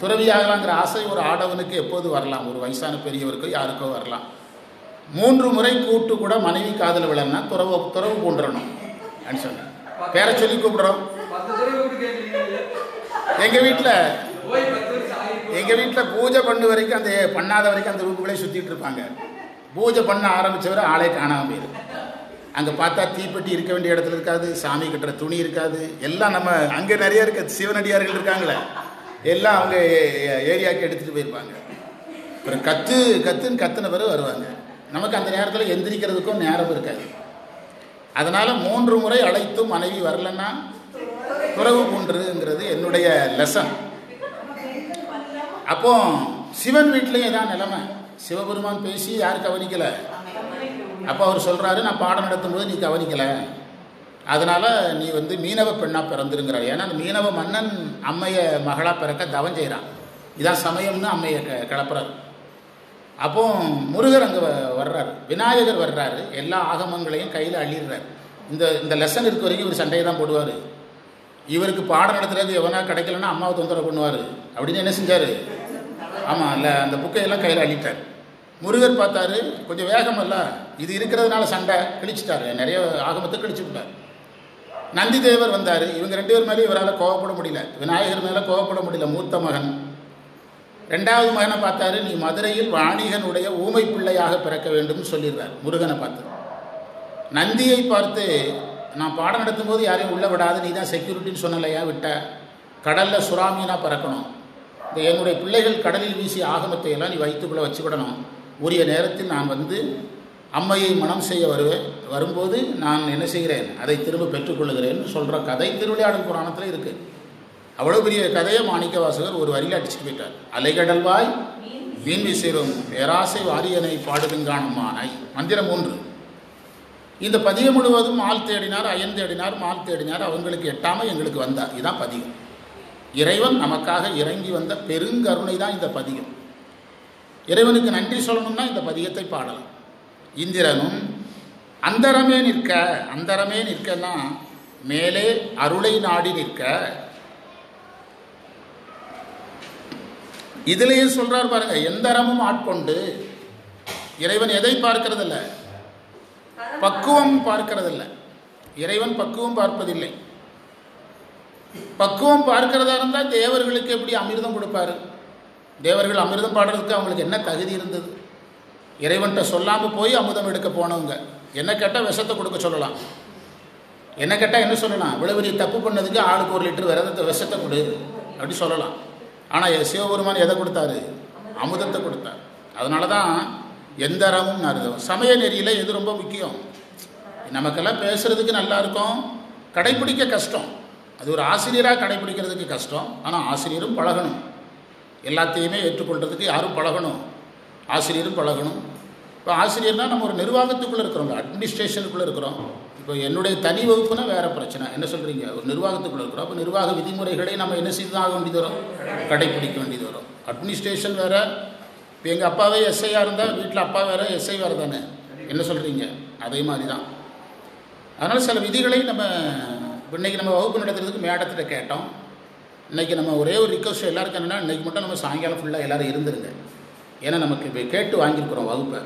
துறவி ஆகலாங்கிற ஆசை ஒரு ஆடவனுக்கு எப்போது வரலாம், ஒரு வயசான பெரியவருக்கோ யாருக்கோ வரலாம். 3 முறை கூட்டு கூட மனைவி காதல் விழன்னா துறவு பூண்டுறணும் அப்படின்னு சொன்னேன். பேரை சொல்லி கூப்பிடுறோம். எங்கள் வீட்டில் பூஜை பண்ண வரைக்கும், அந்த பண்ணாத வரைக்கும் அந்த ரூப்புகளே சுற்றிட்டு இருப்பாங்க. பூஜை பண்ண ஆரம்பித்தவரை ஆளே காணாமல் போயிடும். அங்கே பார்த்தா தீப்பெட்டி இருக்க வேண்டிய இடத்துல இருக்காது, சாமி கட்டுற துணி இருக்காது, எல்லாம் நம்ம அங்கே நிறைய இருக்க சிவனடியார்கள் இருக்காங்களே, எல்லாம் அவங்க ஏரியாவுக்கு எடுத்துகிட்டு போயிருப்பாங்க. அப்புறம் கத்துன பிறகு வருவாங்க. நமக்கு அந்த நேரத்தில் எந்திரிக்கிறதுக்கும் நேரம் இருக்காது. அதனால் 3 முறை அழைத்தும் மனைவி வரலன்னா துறவு பூண்டுங்கிறது என்னுடைய லெசன். அப்போ சிவன் வீட்லேயும் இதான் நிலைமை. சிவபெருமான் பேசி யாரும் கவனிக்கலை. அப்போ அவர் சொல்கிறாரு, நான் பாடம் நடத்தும்போது நீ கவனிக்கலை, அதனால் நீ வந்து மீனவ பெண்ணாக பிறந்துருங்கிறார். ஏன்னா அந்த மீனவ மன்னன் அம்மையை மகளாக பிறக்க தவம் செய்கிறான். இதான் சமயம்னு அம்மையை கிளப்புறாரு. அப்போ முருகர் அங்கே வர்றாரு, விநாயகர் வர்றாரு, எல்லா ஆகமங்களையும் கையில் அள்ளிடுறாரு. இந்த லெசன் இருக்க வரைக்கும் இவர் சண்டையை தான் போடுவார். இவருக்கு பாடம் நடத்துறது எவனா கிடைக்கலன்னா அம்மாவை தொந்தரவு பண்ணுவார் அப்படின்னு என்ன செஞ்சார், ஆமாம் இல்லை, அந்த புக்கையெல்லாம் கையில் அள்ளிட்டார். முருகர் பார்த்தாரு, கொஞ்சம் வேகம் இல்லை, இது இருக்கிறதுனால சண்டை கிழிச்சிட்டாரு, நிறைய ஆகமத்தை கிழிச்சு விட்டார். நந்தி தேவர் வந்தார். இவங்க 2 பேர் மேலே இவரால் கோவப்பட முடியல, விநாயகர் மேலே கோவப்பட முடியல. மூத்த மகன். 2வது மகனை பார்த்தாரு, நீ மதுரையில் வாணிகனுடைய ஊமை பிள்ளையாக பிறக்க வேண்டும்னு சொல்லிடுறார் முருகனை பார்த்து. நந்தியை பார்த்து, நான் பாடம் நடத்தும் போது யாரையும் உள்ளே விடாது, நீ தான் செக்யூரிட்டின்னு சொன்னலையா, விட்ட கடலில் சுறாமீனாக பறக்கணும், இந்த என்னுடைய பிள்ளைகள் கடலில் வீசிய ஆகமத்தை எல்லாம் நீ வயிற்றுக்குள்ளே வச்சுக்கிடணும், உரிய நேரத்தில் நான் வந்து அம்மையை மனம் செய்ய வரும்போது நான் என்ன செய்கிறேன், அதை திரும்ப பெற்றுக்கொள்ளுகிறேன்னு சொல்கிற கதை திருவிளையாடல் புராணத்தில் இருக்குது. அவ்வளோ பெரிய கதையை மாணிக்க வாசகர் ஒரு வரியில் அடிச்சுட்டு போயிட்டார். அலைகடல்வாய் வீண்வி சேரும் பேராசை வாரியனை பாடுதுங்கானமானாய். மந்திரம் 3. இந்த பதியம் முழுவதும் ஆள் தேடினார், அயன் தேடினார், மால் தேடினார், அவங்களுக்கு எட்டாமல் எங்களுக்கு வந்தார். இதுதான் பதிகம். இறைவன் நமக்காக இறங்கி வந்த பெருங்கருணை தான் இந்த பதிகம். இறைவனுக்கு நன்றி சொல்லணும்னா இந்த பதிகத்தை பாடலாம். இந்திரனும் அந்தரமே நிற்க, அந்தரமே நிற்கன்னா மேலே அருளை நாடி நிற்க. இதிலேயே சொல்றார் பாருங்க, எந்தரமும் ஆட்கொண்டு. இறைவன் எதை பார்க்கிறதில்ல, பக்குவம் பார்க்கிறதில்லை. இறைவன் பக்குவம் பார்ப்பதில்லை. பக்குவம் பார்க்கிறதா இருந்தால் தேவர்களுக்கு எப்படி அமிர்தம் கொடுப்பாரு? தேவர்கள் அமிர்தம் பாடுறதுக்கு அவங்களுக்கு என்ன தகுதி இருந்தது? இறைவன்கிட்ட சொல்லாமல் போய் அமிர்தம் எடுக்க போனவங்க என்ன கேட்டால் விஷத்தை கொடுக்க சொல்லலாம். என்ன கேட்டால் என்ன சொல்லலாம், இவ்வளவு பெரிய தப்பு பண்ணதுக்கு ஆளுக்கு 1 லிட்டர் விரதத்தை விஷத்தை கொடு அப்படி சொல்லலாம். ஆனால் சிவபெருமான் எதை கொடுத்தாரு? அமுதத்தை கொடுத்தார். அதனால தான் எந்த அறமும் அறுதம். சமய நெறியில் எது ரொம்ப முக்கியம்? நமக்கெல்லாம் பேசுகிறதுக்கு நல்லா இருக்கும், கடைப்பிடிக்க கஷ்டம். அது ஒரு ஆசிரியராக கடைப்பிடிக்கிறதுக்கு கஷ்டம். ஆனால் ஆசிரியரும் பழகணும். எல்லாத்தையுமே ஏற்றுக்கொள்கிறதுக்கு யாரும் பழகணும்? ஆசிரியரும் பழகணும். இப்போ ஆசிரியர்னால் நம்ம ஒரு நிர்வாகத்துக்குள்ளே இருக்கிறோம், அட்மினிஸ்ட்ரேஷனுக்குள்ளே இருக்கிறோம். இப்போ என்னுடைய தனி வகுப்புனா வேறு பிரச்சனை. என்ன சொல்கிறீங்க? ஒரு நிர்வாகத்துக்குள்ளே இருக்கிறோம். அப்போ நிர்வாக விதிமுறைகளை நம்ம என்ன செய்து தான் ஆக வேண்டியது வரும்? கடைப்பிடிக்க வேண்டியது வரும். அட்மினிஸ்ட்ரேஷன் வேறு. இப்போ எங்கள் அப்பாவே எஸ்ஐயாக இருந்தால் வீட்டில் அப்பா வேறு எஸ்ஐ வேறு தானே. என்ன சொல்கிறீங்க? அதே மாதிரி தான். அதனால் சில விதிகளை நம்ம இன்றைக்கி நம்ம வகுப்பு நடத்துறதுக்கு மேடத்திட்ட கேட்டோம். இன்றைக்கி நம்ம ஒரே ஒரு ரிக்வஸ்ட் எல்லாருக்கும் என்னென்னா, இன்றைக்கி மட்டும் நம்ம சாயங்காலம் ஃபுல்லாக எல்லோரும் இருந்துருங்க. ஏன்னா நமக்கு இப்போ கேட்டு வாங்கியிருக்கிறோம் வகுப்பை.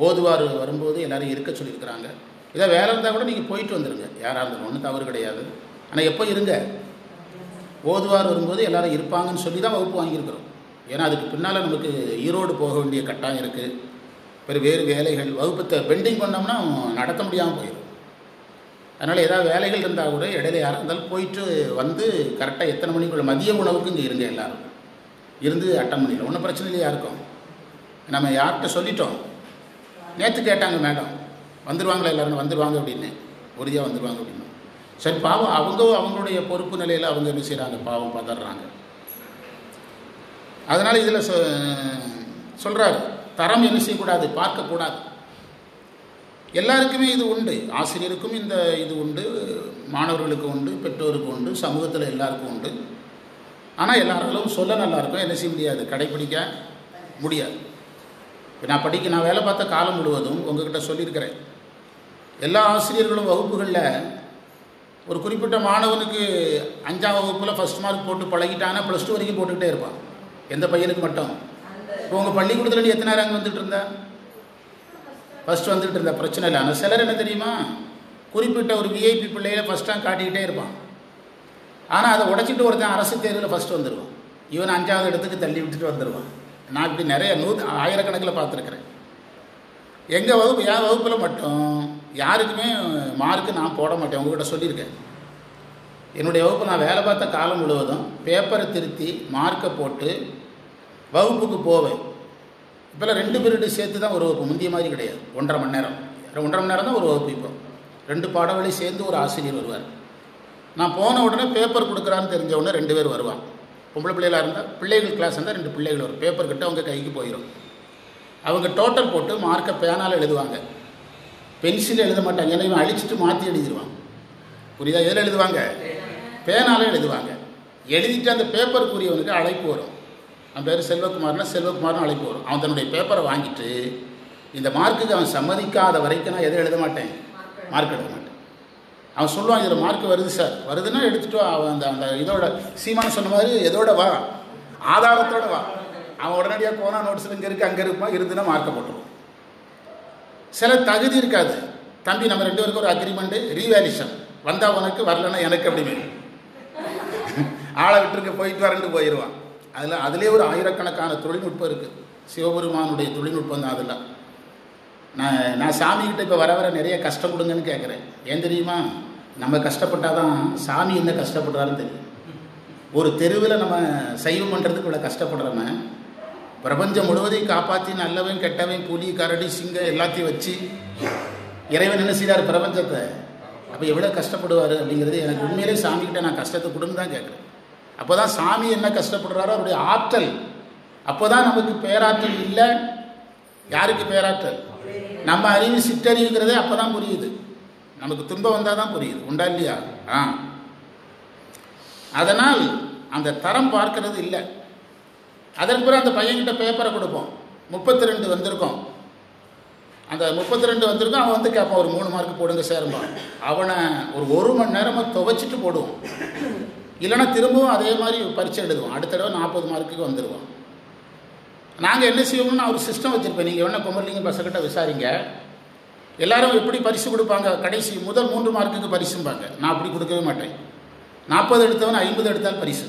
ஓதுவார் வரும்போது எல்லோரும் இருக்க சொல்லியிருக்கிறாங்க. இதை வேலை இருந்தால் கூட நீங்கள் போயிட்டு வந்துடுங்க, யாராக இருந்தாலும் ஒன்றும் தவறு கிடையாது. ஆனால் எப்போ இருங்க, ஓதுவார் வரும்போது எல்லோரும் இருப்பாங்கன்னு சொல்லி தான் வகுப்பு வாங்கியிருக்கிறோம். ஏன்னா அதுக்கு பின்னால் நமக்கு ஈரோடு போக வேண்டிய கட்டாயம் இருக்குது. வேறு வேலைகள் வகுப்பத்தை பெண்டிங் பண்ணோம்னா நடத்த முடியாமல் போயிடும். அதனால் ஏதாவது வேலைகள் இருந்தால் கூட இடையில யாராக இருந்தாலும் போயிட்டு வந்து கரெக்டாக எத்தனை மணிக்குள்ள மதிய உணவுக்கு இங்கே இருங்க, எல்லோரும் இருந்து அட்டன் பண்ணிடலாம். ஒன்றும் பிரச்சனை இல்லையா இருக்கும். நம்ம யார்கிட்ட சொல்லிட்டோம். நேற்று கேட்டாங்க மேடம், வந்துடுவாங்களா எல்லோரும்? வந்துடுவாங்க அப்படின்னு, உறுதியாக வந்துடுவாங்க அப்படின்னு. சரி, பாவம் அவங்களுடைய பொறுப்பு நிலையில் அவங்க என்ன செய்கிறாங்க, பாவம் பதறாங்க. அதனால் இதில் சொல்கிறாரு, தரம் என்ன செய்யக்கூடாது, பார்க்கக்கூடாது. எல்லாருக்குமே இது உண்டு. ஆசிரியருக்கும் இந்த இது உண்டு, மாணவர்களுக்கு உண்டு, பெற்றோருக்கு உண்டு, சமூகத்தில் எல்லாருக்கும் உண்டு. ஆனால் எல்லாராலும் சொல்ல நல்லாயிருக்கும், என்ன செய்ய முடியாது, கடைப்பிடிக்க முடியாது. இப்போ நான் வேலை பார்த்த காலம் முழுவதும் உங்ககிட்ட சொல்லியிருக்கிறேன். எல்லா ஆசிரியர்களும் வகுப்புகளில் ஒரு குறிப்பிட்ட மாணவனுக்கு 5ஆம் வகுப்பில் ஃபஸ்ட் மார்க் போட்டு பழகிட்டானா +2 வரைக்கும் போட்டுக்கிட்டே இருப்பான். எந்த பையனுக்கு மட்டும். இப்போ உங்கள் பள்ளிக்கூடத்தில் நீ எத்தனை ரேங்க் வந்துட்டு இருந்தா? ஃபஸ்ட் வந்துட்டு இருந்தா பிரச்சனை இல்லை. ஆனால் சிலர் என்ன தெரியுமா, குறிப்பிட்ட ஒரு விஐபி பிள்ளையில ஃபஸ்ட் ரேங்க் காட்டிக்கிட்டே இருப்பான். ஆனால் அதை உடைச்சிட்டு ஒருத்தன் அரசு தேர்வில் ஃபஸ்ட் வந்துடுவான். இவன் 5ஆவது இடத்துக்கு தள்ளி விட்டுட்டு வந்துடுவான். நான் இப்படி நிறைய ஆயிரக்கணக்கில் பார்த்துருக்குறேன். எங்கள் வகுப்பு, என் வகுப்பில் மட்டும் யாருக்குமே மார்க்கு நான் போட மாட்டேன். உங்கள்கிட்ட சொல்லியிருக்கேன். என்னுடைய வகுப்பு நான் வேலை பார்த்த காலம் முழுவதும் பேப்பரை திருத்தி மார்க்கை போட்டு வகுப்புக்கு போவேன். இப்போல்லாம் 2 பீரியடு சேர்த்து தான் ஒரு வகுப்பு, முந்திய மாதிரி கிடையாது. 1.5 மணி நேரம் தான் ஒரு வகுப்பு. இப்போ 2 பாடவழி சேர்ந்து ஒரு ஆசிரியர் வருவார். நான் போன உடனே பேப்பர் கொடுக்குறான்னு தெரிஞ்ச உடனே 2 பேர் வருவாங்க. பொம்பளை பிள்ளைகளாக இருந்தால், பிள்ளைகள் கிளாஸ் இருந்தால் 2 பிள்ளைகள் வரும். பேப்பர் கிட்ட அவங்க கைக்கு போயிடும். அவங்க டோட்டல் போட்டு மார்க்கை பேனால் எழுதுவாங்க, பென்சில் எழுத மாட்டாங்க. ஏன்னா இவன் அழிச்சிட்டு மாற்றி எழுதிடுவான். புரியுதா? எதில் எழுதுவாங்க? பேனால் எழுதுவாங்க. எழுதிட்டு அந்த பேப்பருக்குரியவனுக்கு அழைப்பு வரும். அவன் பேர் செல்வகுமார்னு அழைப்பு வரும். அவன் தன்னுடைய பேப்பரை வாங்கிட்டு இந்த மார்க்குக்கு அவன் சம்மதிக்காத வரைக்கும் நான் எதை எழுத மாட்டேன், மார்க் எழுத மாட்டேன். அவன் சொல்லுவான், இதில் மார்க் வருது சார், வருதுன்னா எடுத்துகிட்டு அவன் அந்த இதோட சீமான சொன்ன மாதிரி எதோட வா, ஆதாரத்தோட வா. அவன் உடனடியாக போனால் நோட்ஸில் இங்கே இருக்குது, அங்கே இருக்குமா, இருந்துன்னா மார்க்கை போட்டுருவான். சில தகுதி இருக்காது. தம்பி நம்ம 2 பேருக்கு ஒரு அக்ரிமெண்ட்டு, ரீவேல்யூஷன் வந்தால் உனக்கு, வரலன்னா எனக்கு அப்படின்னு ஆளை விட்டுருக்க, போயிட்டு வரேன்ட்டு போயிடுவான். அதிலே ஒரு ஆயிரக்கணக்கான தொழில்நுட்பம் இருக்குது. சிவபெருமானுடைய தொழில்நுட்பம் தான் அதெல்லாம். நான் சாமிக்கிட்ட இப்போ வர நிறைய கஷ்டம் கொடுங்கன்னு கேட்குறேன். ஏன் தெரியுமா? நம்ம கஷ்டப்பட்டால் தான் சாமி என்ன கஷ்டப்படுறாருன்னு தெரியும். ஒரு தெருவில் நம்ம சைவம் பண்ணுறதுக்கு இவ்வளோ கஷ்டப்படுறோமே, பிரபஞ்சம் முழுவதையும் காப்பாற்றி நல்லவன் கெட்டவன் புலி கரடி சிங்கம் எல்லாத்தையும் வச்சு இறைவன் என்ன செய்கிறார் பிரபஞ்சத்தை. அப்போ எவ்வளோ கஷ்டப்படுவார் அப்படிங்கிறது எனக்கு உண்மையிலே சாமிக்கிட்ட நான் கஷ்டத்தை கொடுன்னு தான் கேட்குறேன். அப்போ தான் சாமி என்ன கஷ்டப்படுறாரோ அவருடைய ஆற்றல், அப்போ தான் நமக்கு பேராற்றல் இல்லை. யாருக்கு பேராற்றல்? நம்ம அறிவு சிற்றறிவுங்கிறதே அப்போ தான் புரியுது. நமக்கு துன்பம் வந்தால் தான் புரியுது. உண்டா இல்லையா? அதனால் அந்த தரம் பார்க்கறது இல்லை. அதற்கு பிறகு அந்த பையன்கிட்ட பேப்பரை கொடுப்போம். 32 வந்திருக்கோம். அந்த 32 வந்திருக்கோம். அவன் வந்து கேட்பான், ஒரு 3 மார்க்கு போடுங்க சேரும்பான். அவனை ஒரு மணி நேரமாக துவைச்சிட்டு போடுவோம். இல்லைன்னா திரும்பவும் அதே மாதிரி பரீட்சை எழுதுவோம். அடுத்த தடவை 40 மார்க்குக்கு வந்துடுவோம். நாங்கள் என்ன செய்வோம்னா ஒரு சிஸ்டம் வச்சுருப்பேன். நீங்கள் வேணால் குமரலிங்க பசங்கிட்ட விசாரிங்க. எல்லோரும் எப்படி பரிசு கொடுப்பாங்க? கடைசி முதல் 3 மார்க்குக்கு பரிசும்பாங்க. நான் அப்படி கொடுக்கவே மாட்டேன். 40 எடுத்தவன் 50 எடுத்தால் பரிசு,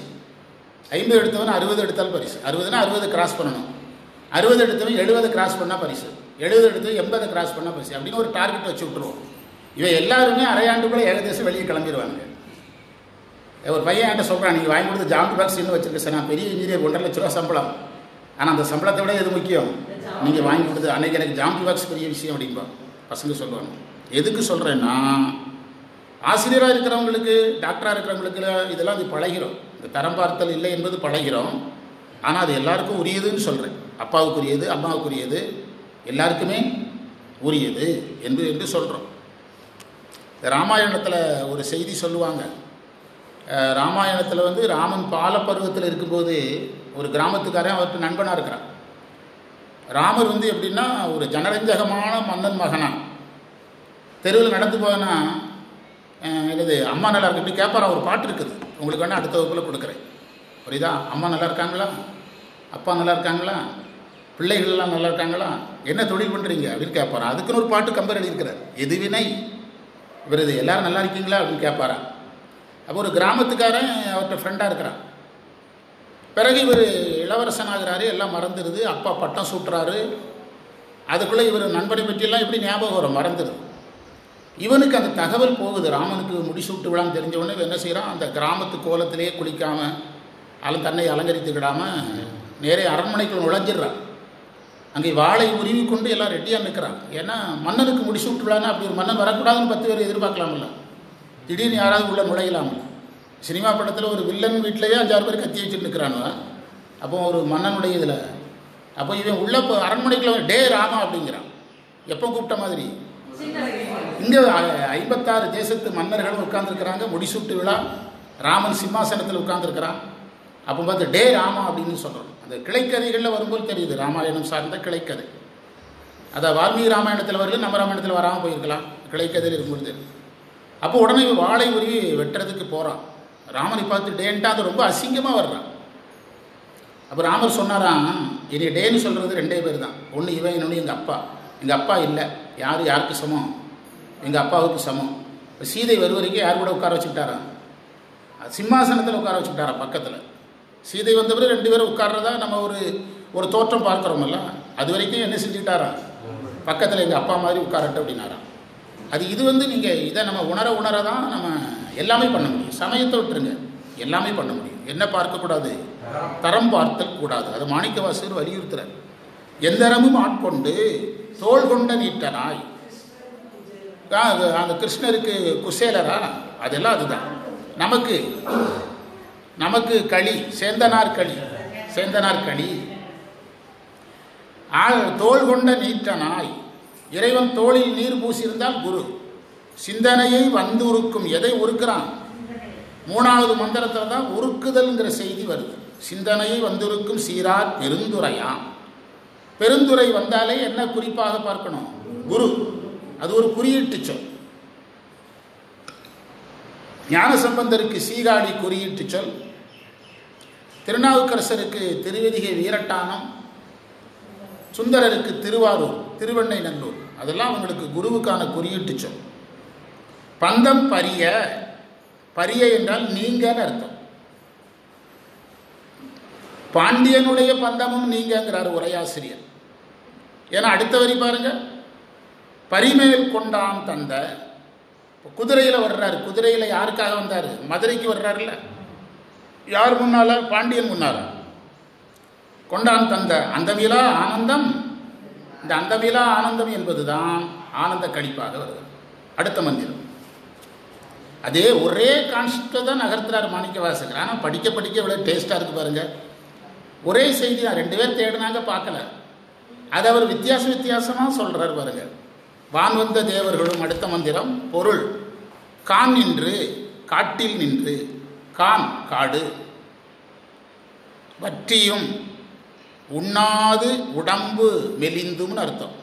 50 எடுத்தவன் 60 எடுத்தால் பரிசு. 60னா 60 கிராஸ் பண்ணணும். 60 எடுத்தவன் 70 கிராஸ் பண்ணால் பரிசு, 70 எடுத்தவன் 80 கிராஸ் பண்ணால் பரிசு. அப்படின்னு ஒரு டார்கெட் வச்சு விட்டுருவோம். இவன் எல்லாருமே அரையாண்டுக்குள்ளே ஏகதேசம் வெளியே கிளம்பிடுவாங்க. ஒரு பையன் என்கிட்ட சொல்கிறான், நீங்கள் வாங்கி கொடுத்து ஜாமெட்ரி பாக்ஸ் இன்னும் வச்சுருக்கேன் சார், நான் பெரிய இன்ஜினியர், 1.5 லட்ச ரூபா சம்பளம். ஆனால் அந்த சம்பளத்தை விட எது முக்கியம்? நீங்கள் வாங்கி கொடுத்து அன்றைக்கி எனக்கு ஜாமெட்ரி பாக்ஸ் பெரிய விஷயம் அப்படின்பா பசங்க சொல்லுவாங்க. எதுக்கு சொல்கிறேன்னா, ஆசிரியராக இருக்கிறவங்களுக்கு, டாக்டராக இருக்கிறவங்களுக்கு இதெல்லாம் அது பழகிறோம். இந்த தரம் பார்த்தல் இல்லை என்பது பழகிறோம். ஆனால் அது எல்லாருக்கும் உரியதுன்னு சொல்கிறேன். அப்பாவுக்கு உரியது, அம்மாவுக்கு உரியது, எல்லாருக்குமே உரியது என்று சொல்கிறோம். ராமாயணத்தில் ஒரு செய்தி சொல்லுவாங்க. ராமாயணத்தில் வந்து ராமன் பாலப்பருவத்தில் இருக்கும்போது ஒரு கிராமத்துக்காரன் அவருக்கு நண்பனாக இருக்கிறான். ராமர் வந்து எப்படின்னா ஒரு ஜனரஞ்சகமான மன்னன் மகனா. தெருவில் நடந்து போனா என்னது அம்மா நல்லா இருக்கு இப்படி கேட்பாரா. ஒரு பாட்டு இருக்குது, உங்களுக்கு வேணால் அடுத்த வகுப்பில் கொடுக்குறேன். புரியுதா? அம்மா நல்லா இருக்காங்களா, அப்பா நல்லா இருக்காங்களா, பிள்ளைகள்லாம் நல்லா இருக்காங்களா, என்ன தொழில் பண்ணுறீங்க அப்படின்னு கேட்பாரா. அதுக்குன்னு ஒரு பாட்டு கம்பர் எழுதியிருக்கிறார். எது வினை இவர் இது எல்லோரும் நல்லா இருக்கீங்களா அப்படின்னு கேட்பாரா. அப்போ ஒரு கிராமத்துக்காரன் அவர்கிட்ட ஃப்ரெண்டாக இருக்கிறான். பிறகு இவர் இளவரசன் ஆகிறாரு, எல்லாம் மறந்துடுது. அப்பா பட்டம் சூட்டுறாரு. அதுக்குள்ளே இவர் நண்பனை பற்றியெல்லாம் எப்படி ஞாபகம் வரும்? மறந்துடுது. இவனுக்கு அந்த தகவல் போகுது. ராமனுக்கு முடிசூட்டு விழான்னு தெரிஞ்சவொடனே இவன் என்ன செய்கிறான், அந்த கிராமத்து கோலத்திலேயே குளிக்காமல் தன்னை அலங்கரித்துக்கிடாமல் நேரே அரண்மனைக்குள் நுழைஞ்சிடுறான். அங்கே வாளை உருவி கொண்டு எல்லாம் ரெட்டியாக நிற்கிறான். ஏன்னா மன்னனுக்கு முடிசூட்டு விழான்னு அப்படி ஒரு மன்னன் வரக்கூடாதுன்னு 10 பேர் எதிர்பார்க்கலாமில்ல. திடீர்னு யாராவது உள்ள நுழையலாமில்ல. சினிமா படத்தில் ஒரு வில்லன் வீட்டிலேயே 5-6 பேர் கத்தி வச்சுட்டு நிற்கிறானுவ. அப்போ ஒரு மன்னனுடைய இதில் அப்போ இவன் உள்ள அரண்மனைக்குள்ள டே ராமா அப்படிங்கிறான். எப்போ கூப்பிட்ட மாதிரி? இங்கே 56 தேசத்து மன்னர்களும் உட்கார்ந்துருக்கிறாங்க. முடிசூட்டு விழா, ராமன் சிம்மாசனத்தில் உட்கார்ந்துருக்கிறான். அப்போ பார்த்து டே ராமா அப்படின்னு சொல்கிறோம். அந்த கிளைக்கதைகளில் வரும்போது தெரியுது ராமாயணம் சார்ந்த கிளைக்கதை. அதை வால்மீகி ராமாயணத்தில் வரல, நம்ம ராமாயணத்தில் வராமல் போயிருக்கலாம், கிளைக்கதையில் இருக்கும்போது. அப்போ உடனே வாளை உருவி வெட்டுறதுக்கு போகிறான். ராமனை பார்த்து டேன்ட்டா அது ரொம்ப அசிங்கமாக வர்றான். அப்போ ராமர் சொன்னாராம், இனி டேன்னு சொல்கிறது 2 பேர் தான். ஒன்று இவன், இன்னொன்று எங்கள் அப்பா. எங்கள் அப்பா இல்லை, யாருக்கு சமம்? எங்கள் அப்பாவுக்கு சமம். இப்போ சீதை வருவரைக்கும் யார் கூட உட்கார வச்சுக்கிட்டாரான்? சிம்மாசனத்தில் உட்கார வச்சுக்கிட்டாரான் பக்கத்தில். சீதை வந்தவரை 2 பேரும் உட்கார்றதா நம்ம ஒரு தோற்றம் பார்க்குறோமல்ல, அது வரைக்கும் என்ன செஞ்சுக்கிட்டாரான்? பக்கத்தில் எங்கள் அப்பா மாதிரி உட்காரட்டும் அப்படின்னாரான். இது வந்து நீங்கள் இதை நம்ம உணர தான் நம்ம எல்லாமே பண்ண முடியும். சமயத்தை விட்டுருங்க, எல்லாமே பண்ண முடியும். என்ன பார்க்கக்கூடாது? தரம் பார்த்தல் கூடாது. அது மாணிக்கவாசகர் வலியுறுத்துறார். எந்தரமும் ஆட்கொண்டு தோள் கொண்ட நீட்டனாய். அந்த கிருஷ்ணருக்கு குசேலரா, அதெல்லாம் அதுதான். நமக்கு களி, சேந்தனார் களி. தோள் கொண்ட நீட்டனாய். இறைவன் தோளில் நீர் பூசியிருந்தால் குரு. சிந்தனையை வந்து உருக்கும். எதை உருக்குறான்? 3வது மந்திரத்தில் தான் உருக்குதல்ங்கிற செய்தி வருது. சிந்தனையை வந்திருக்கும் சீரார் பெருந்துரையாம். பெருந்துரை வந்தாலே என்ன குறிப்பாக பார்க்கணும்? குரு. அது ஒரு குறியீட்டு சொல். ஞானசம்பந்தருக்கு சீகாழி குறியீட்டு சொல், திருநாவுக்கரசருக்கு திருவதிகை வீரட்டானம், சுந்தரருக்கு திருவாரூர், திருவெண்ணை நல்லூர், அதெல்லாம் அவங்களுக்கு குருவுக்கான குறியீட்டு சொல். பந்தம் பரிய என்றால் நீங்கன்னு அர்த்தம். பாண்டியனுடைய பந்தமும் நீங்கிறார் உரையாசிரியர். ஏன்னா அடுத்த வரி பாருங்க, பரிமேல் கொண்டான் தந்த. குதிரையில் வர்றாரு. குதிரையில் யாருக்காக வந்தார்? மதுரைக்கு வர்றாருல்ல. யார் முன்னால? பாண்டியன் முன்னால. கொண்டான் தந்த அந்தமிலா ஆனந்தம். இந்த அந்தமிலா ஆனந்தம் என்பதுதான் ஆனந்த கழிப்பாக வருது. அடுத்த மந்திரம் அதே ஒரே கான்செப்டை தான் நகர்த்துறார் மாணிக்கவாசகர். ஆனால் படிக்க படிக்க இவ்வளோ டேஸ்ட்டாக இருக்குது பாருங்கள். ஒரே செய்தி தான், 2 பேர் தேடினாங்க பார்க்கல, அதை அவர் வித்தியாசமாக சொல்கிறார் பாருங்க. வான் வந்த தேவர்களும். அடுத்த மந்திரம் பொருள் கான் நின்று காட்டில் நின்று, கான் காடு, வற்றியும் உண்ணாது உடம்பு மெலிந்தும்னு அர்த்தம்.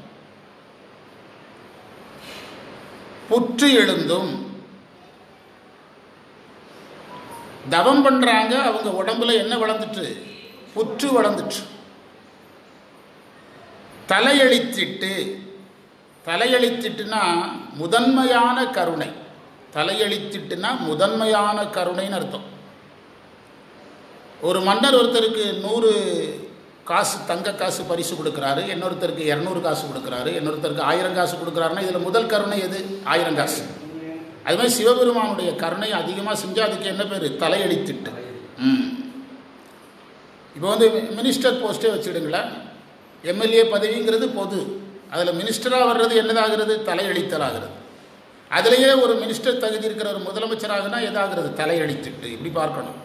புற்று எழுந்தும், தவம் பண்றாங்க, அவங்க உடம்புல என்ன வளர்ந்துட்டு? புற்று வளர்ந்துட்டு. தலையளித்திட்டு, தலையளித்திட்டுனா முதன்மையான கருணை. தலையளித்திட்டுனா முதன்மையான கருணைன்னு அர்த்தம். ஒரு மன்னர் ஒருத்தருக்கு 100 காசு தங்க காசு பரிசு கொடுக்குறாரு, இன்னொருத்தருக்கு 200 காசு கொடுக்குறாரு, இன்னொருத்தருக்கு 1000 காசு கொடுக்குறாருன்னா இதில் முதல் கருணை எது? 1000 காசு. அது மாதிரி சிவபெருமானுடைய கருணை அதிகமாக செஞ்சால் அதுக்கு என்ன பேர்? தலையளித்திட்டு. இப்போ வந்து மினிஸ்டர் போஸ்ட்டே வச்சுடுங்களேன். எம்எல்ஏ பதவிங்கிறது பொது, அதில் மினிஸ்டராக வர்றது என்னதாகிறது? தலையளித்தலாகிறது. அதிலேயே ஒரு மினிஸ்டர் தகுதி இருக்கிற ஒரு முதலமைச்சராகனா எதாகிறது? தலையளித்திட்டு. இப்படி பார்க்கணும்.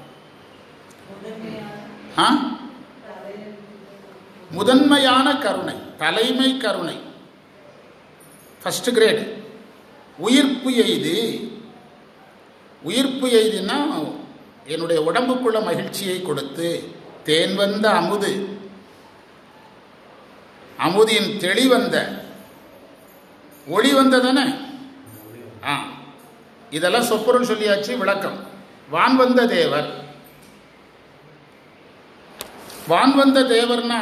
முதன்மையான கருணை, தலைமை கருணை, ஃபர்ஸ்ட் கிரேடு. உயிர்ப்பு எய்து. உயிர்ப்பு எய்துன்னா என்னுடைய உடம்புக்குள்ள மகிழ்ச்சியை கொடுத்து, தேன் வந்த அமுது, அமுதின் தெளிவந்த, ஒளி வந்ததானே. இதெல்லாம் சொப்பொருள் சொல்லியாச்சு. விளக்கம். வான் வந்த தேவர். வான் வந்த தேவர்னா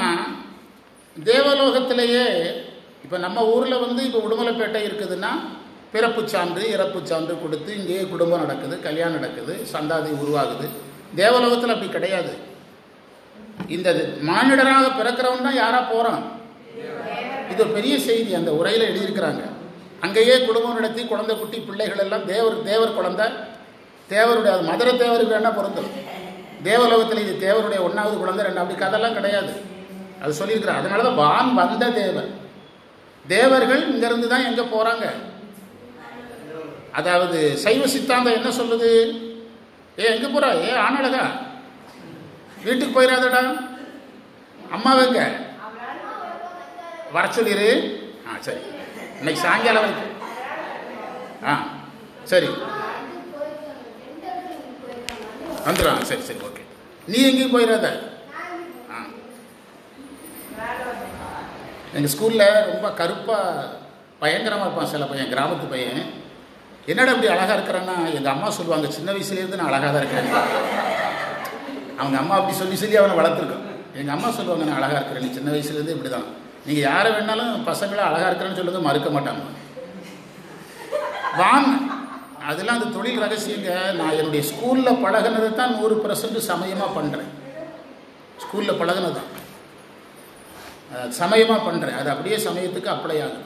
தேவலோகத்திலேயே இப்போ நம்ம ஊரில் வந்து இப்போ உடுமலைப்பேட்டை இருக்குதுன்னா பிறப்பு சான்று இறப்பு சான்று கொடுத்து இங்கேயே குடும்பம் நடக்குது, கல்யாணம் நடக்குது, சந்தாதி உருவாகுது. தேவலோகத்தில் அப்படி கிடையாது. இந்த மானிடராக பிறக்கிறவன் தான் யாராக போகிறான். இது ஒரு பெரிய செய்தி அந்த உரையில் எழுதியிருக்கிறாங்க. அங்கேயே குடும்பம் நடத்தி குழந்தை குட்டி பிள்ளைகள் எல்லாம் தேவர் குழந்தை, தேவருடைய அது மதுரை தேவருக்கு வேணால் பொருந்தும். தேவலோகத்தில் இது தேவருடைய 1வது குழந்தை 2 அப்படி கதெல்லாம் கிடையாது. அது சொல்லியிருக்கிறார். அதனால தான் வான் வந்த தேவர். தேவர்கள் இங்கேருந்து தான் எங்கே போகிறாங்க. அதாவது சைவ சித்தாந்தம் என்ன சொல்லுது? எங்கே போகிறா? ஆனழகா வீட்டுக்கு போயிடாதடா, அம்மாவங்க வர சொல்லிடு. சரி, இன்னைக்கு சாயங்காலம் வரைக்கும். சரி வந்துடும். சரி சரி ஓகே. நீ எங்கேயும் போயிடாத. எங்கள் ஸ்கூலில் ரொம்ப கருப்பாக பயங்கரமாக இருப்பான் சில பையன், கிராமத்து பையன். என்னடா அப்படி அழகாக இருக்கிறேன்னா, எங்கள் அம்மா சொல்லுவாங்க சின்ன வயசுலேருந்து நான் அழகாக தான் இருக்கிறேன். அவங்க அம்மா அப்படி சொல்லி அவனை வளர்த்துருக்கோம். எங்கள் அம்மா சொல்லுவாங்க நான் அழகாக இருக்கிறேன், நீ சின்ன வயசுலேருந்து இப்படி தான். நீங்கள் யாரை வேணாலும் பசங்களை அழகாக இருக்கிறேன்னு சொல்லுங்க, மறுக்க மாட்டாங்க. வாங்க, அதெல்லாம் அந்த தொழில் ரகசியங்க. நான் என்னுடைய ஸ்கூலில் பழகினதை தான் 100% சமயமாக பண்ணுறேன். ஸ்கூலில் பழகினது தான் சமயமாக பண்ணுறேன். அது அப்படியே சமயத்துக்கு அப்ளை ஆகுது.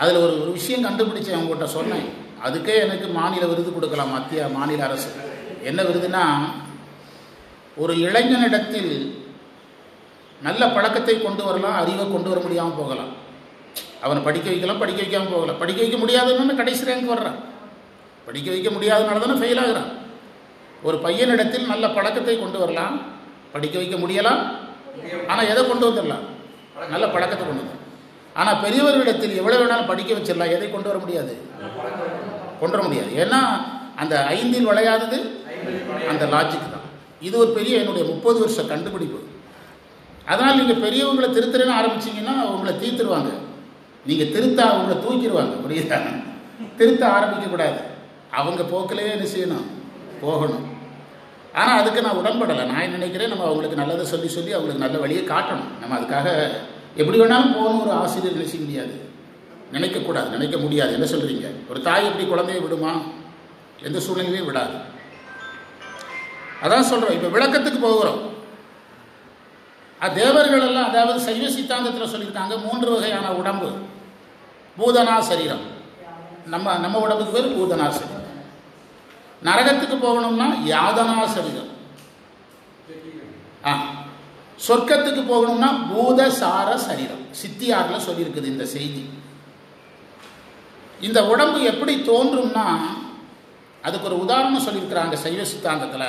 அதில் ஒரு விஷயம் கண்டுபிடிச்சேன், அவங்ககிட்ட சொன்னேன். அதுக்கே எனக்கு மாநில விருது கொடுக்கலாம், மத்திய மாநில அரசு. என்ன விருதுனா, ஒரு இளைஞனிடத்தில் நல்ல பழக்கத்தை கொண்டு வரலாம், அறிவை கொண்டு வர முடியாமல் போகலாம். அவனை படிக்க வைக்கலாம், படிக்க வைக்காமல் போகலாம். படிக்க வைக்க முடியாதுன்னு கடைசி ரேங்க் வர்றான். படிக்க வைக்க முடியாதனால தானே ஃபெயில் ஆகுறான். ஒரு பையனிடத்தில் நல்ல பழக்கத்தை கொண்டு வரலாம், படிக்க வைக்க முடியலாம். ஆனால் எதை கொண்டு வந்துடலாம்? நல்ல பழக்கத்தை கொண்டு வரலாம். ஆனால் பெரியவர்களிடத்தில் எவ்வளோ வேணாலும் படிக்க வச்சிடலாம், எதை கொண்டு வர முடியாது? கொண்டு வர முடியாது. ஏன்னா அந்த 5இல் விளையாதது அந்த லாஜிக் தான். இது ஒரு பெரிய என்னுடைய 30 வருஷ கண்டுபிடிப்பு. அதனால் நீங்கள் பெரியவங்களை திருத்துறேன்னு ஆரம்பிச்சிங்கன்னா உங்களை தீர்த்துருவாங்க. நீங்கள் திருத்த அவங்கள தூக்கிடுவாங்க. புரியுதா? திருத்த ஆரம்பிக்கக்கூடாது. அவங்க போக்கிலேயே என்ன செய்யணும்? போகணும். ஆனால் அதுக்கு நான் உடன்படலை. நான் நினைக்கிறேன், நம்ம அவங்களுக்கு நல்லதை சொல்லி அவங்களுக்கு நல்ல வழியை காட்டணும். நம்ம அதுக்காக எப்படி வேணாலும் போகணும் ஒரு ஆசிரியர் நினைக்க முடியாது, நினைக்கக்கூடாது, நினைக்க முடியாது. என்ன சொல்கிறீங்க? ஒரு தாய் எப்படி குழந்தைய விடுமா? எந்த சூழ்நிலையும் விடாது. அதான் சொல்கிறோம். இப்போ விளக்கத்துக்கு போகிறோம். தேவர்கள் எல்லாம், அதாவது சைவ சித்தாந்தத்தில் சொல்லியிருக்காங்க 3 வகையான உடம்பு. பூதனா சரீரம், நம்ம உடம்புக்கு பேர் பூதனா சரீரம். நரகத்துக்கு போகணும்னா யாதனா சரீரம். சொர்க்கத்துக்கு போகணும்னா பூதசார சரீரம். சித்தியாரில் சொல்லியிருக்குது இந்த செய்தி. இந்த உடம்பு எப்படி தோன்றும்னா அதுக்கு ஒரு உதாரணம் சொல்லியிருக்கிறாங்க சைவ சித்தாந்தத்தில்.